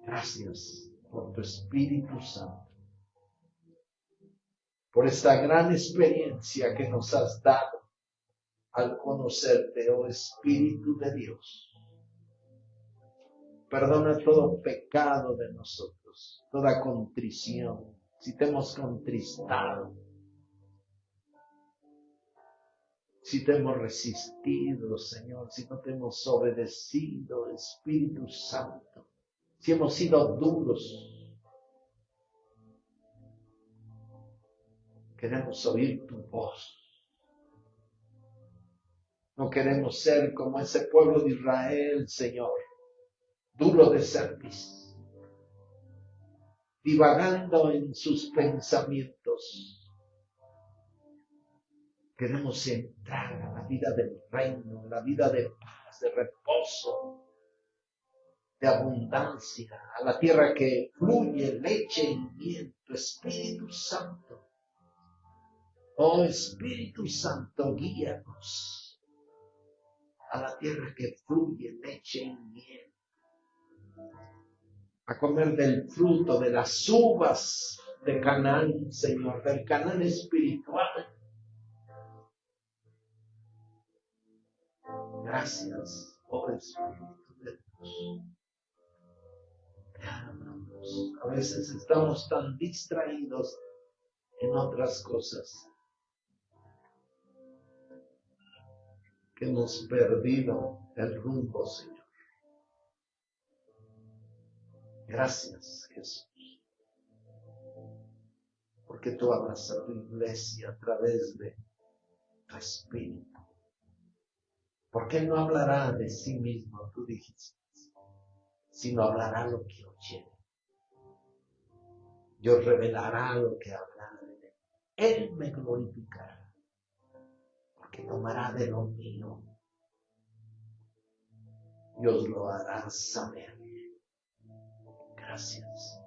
Gracias por tu Espíritu Santo. Por esta gran experiencia que nos has dado al conocerte, oh Espíritu de Dios. Perdona todo pecado de nosotros, toda contrición, si te hemos contristado, si te hemos resistido, Señor, si no te hemos obedecido, Espíritu Santo, si hemos sido duros. Queremos oír tu voz. No queremos ser como ese pueblo de Israel, Señor, duro de cerviz, divagando en sus pensamientos. Queremos entrar a la vida del reino, la vida de paz, de reposo, de abundancia, a la tierra que fluye leche y miel, tu Espíritu Santo. Oh Espíritu Santo, guíanos a la tierra que fluye leche y miel, a comer del fruto de las uvas de Canaán, Señor, del Canaán espiritual. Gracias, oh Espíritu de Dios. Te amamos. A veces estamos tan distraídos en otras cosas que hemos perdido el rumbo, Señor. Gracias, Jesús, porque tú hablas a tu iglesia a través de tu Espíritu. Porque Él no hablará de sí mismo, tú dijiste, sino hablará lo que oyere. Dios revelará lo que hablará de Él. Él me glorificará, porque tomará de lo mío. Dios lo hará saber. Gracias.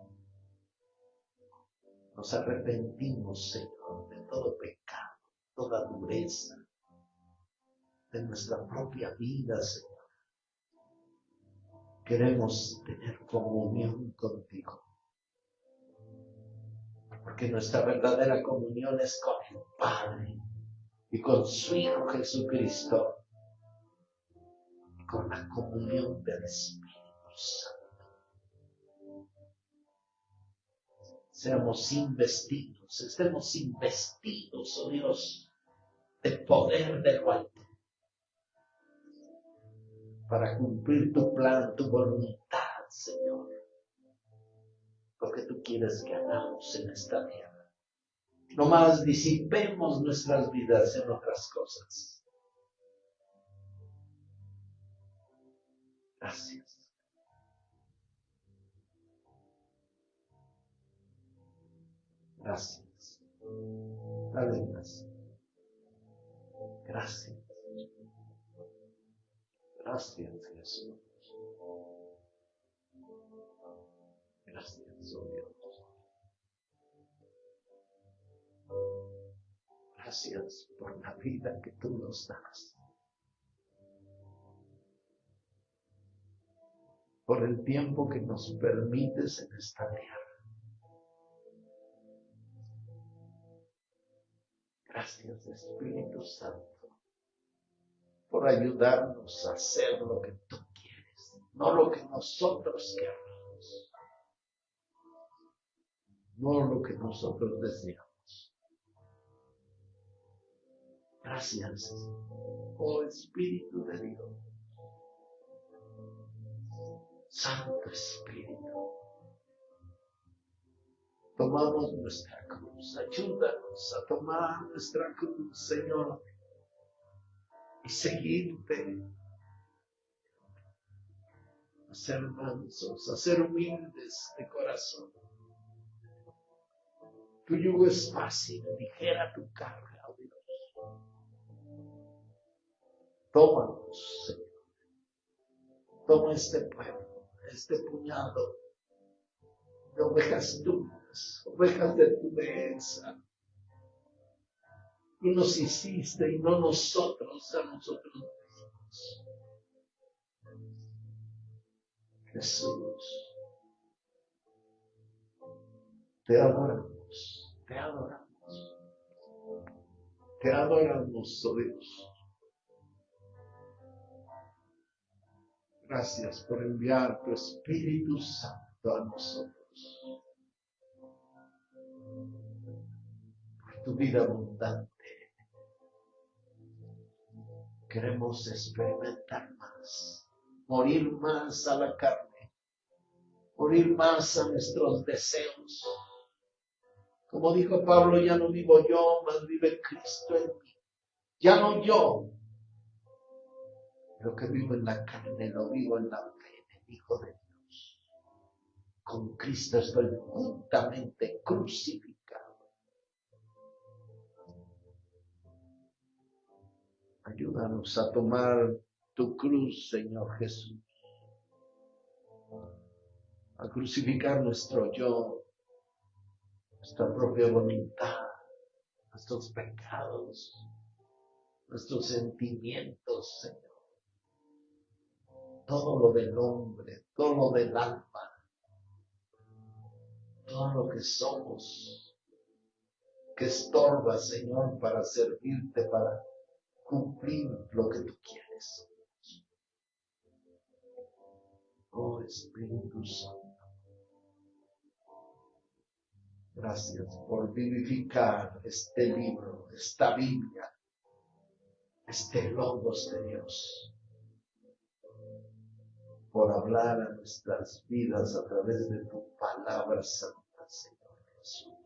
Nos arrepentimos, Señor, de todo pecado, toda dureza, de nuestra propia vida, Señor. Queremos tener comunión contigo, porque nuestra verdadera comunión es con el Padre y con su Hijo Jesucristo, y con la comunión del Espíritu Santo. Seamos investidos, estemos investidos, oh Dios, de poder de lo alto, para cumplir tu plan, tu voluntad, Señor, lo que tú quieres que hagamos en esta tierra. No más disipemos nuestras vidas en otras cosas. Gracias. Gracias. Dale gracias. Gracias. Gracias, Jesús. Gracias, oh Dios. Gracias por la vida que tú nos das. Por el tiempo que nos permites en esta tierra. Gracias, Espíritu Santo, por ayudarnos a hacer lo que tú quieres, no lo que nosotros queremos, no lo que nosotros deseamos. Gracias, oh Espíritu de Dios, Santo Espíritu. Tomamos nuestra cruz, ayúdanos a tomar nuestra cruz, Señor, y seguirte, a ser mansos, a ser humildes de corazón. Tu yugo es fácil, ligera tu carga, oh Dios. Tómanos, Señor. Toma este pueblo, este puñado de ovejas tuyas, ovejas de tu dehesa. Tú nos hiciste y no nosotros a nosotros mismos. Jesús, te adoramos, te adoramos, te adoramos, oh Dios. Gracias por enviar tu Espíritu Santo a nosotros, por tu vida abundante. Queremos experimentar más, morir más a la carne, morir más a nuestros deseos. Como dijo Pablo, ya no vivo yo, mas vive Cristo en mí. Ya no yo, lo que vivo en la carne, lo vivo en la fe del Hijo de Dios. Con Cristo estoy juntamente crucificado. Ayúdanos a tomar tu cruz, Señor Jesús. A crucificar nuestro yo, nuestra propia voluntad, nuestros pecados, nuestros sentimientos, Señor. Todo lo del hombre, todo lo del alma, todo lo que somos, que estorba, Señor, para servirte, para cumplir lo que tú quieres. Oh Espíritu Santo, Gracias por vivificar este libro, esta Biblia, este Logos de Dios, por hablar a nuestras vidas a través de tu palabra santa, Señor Jesús.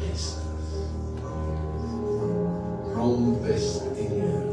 promesas. Rompes tinieblas.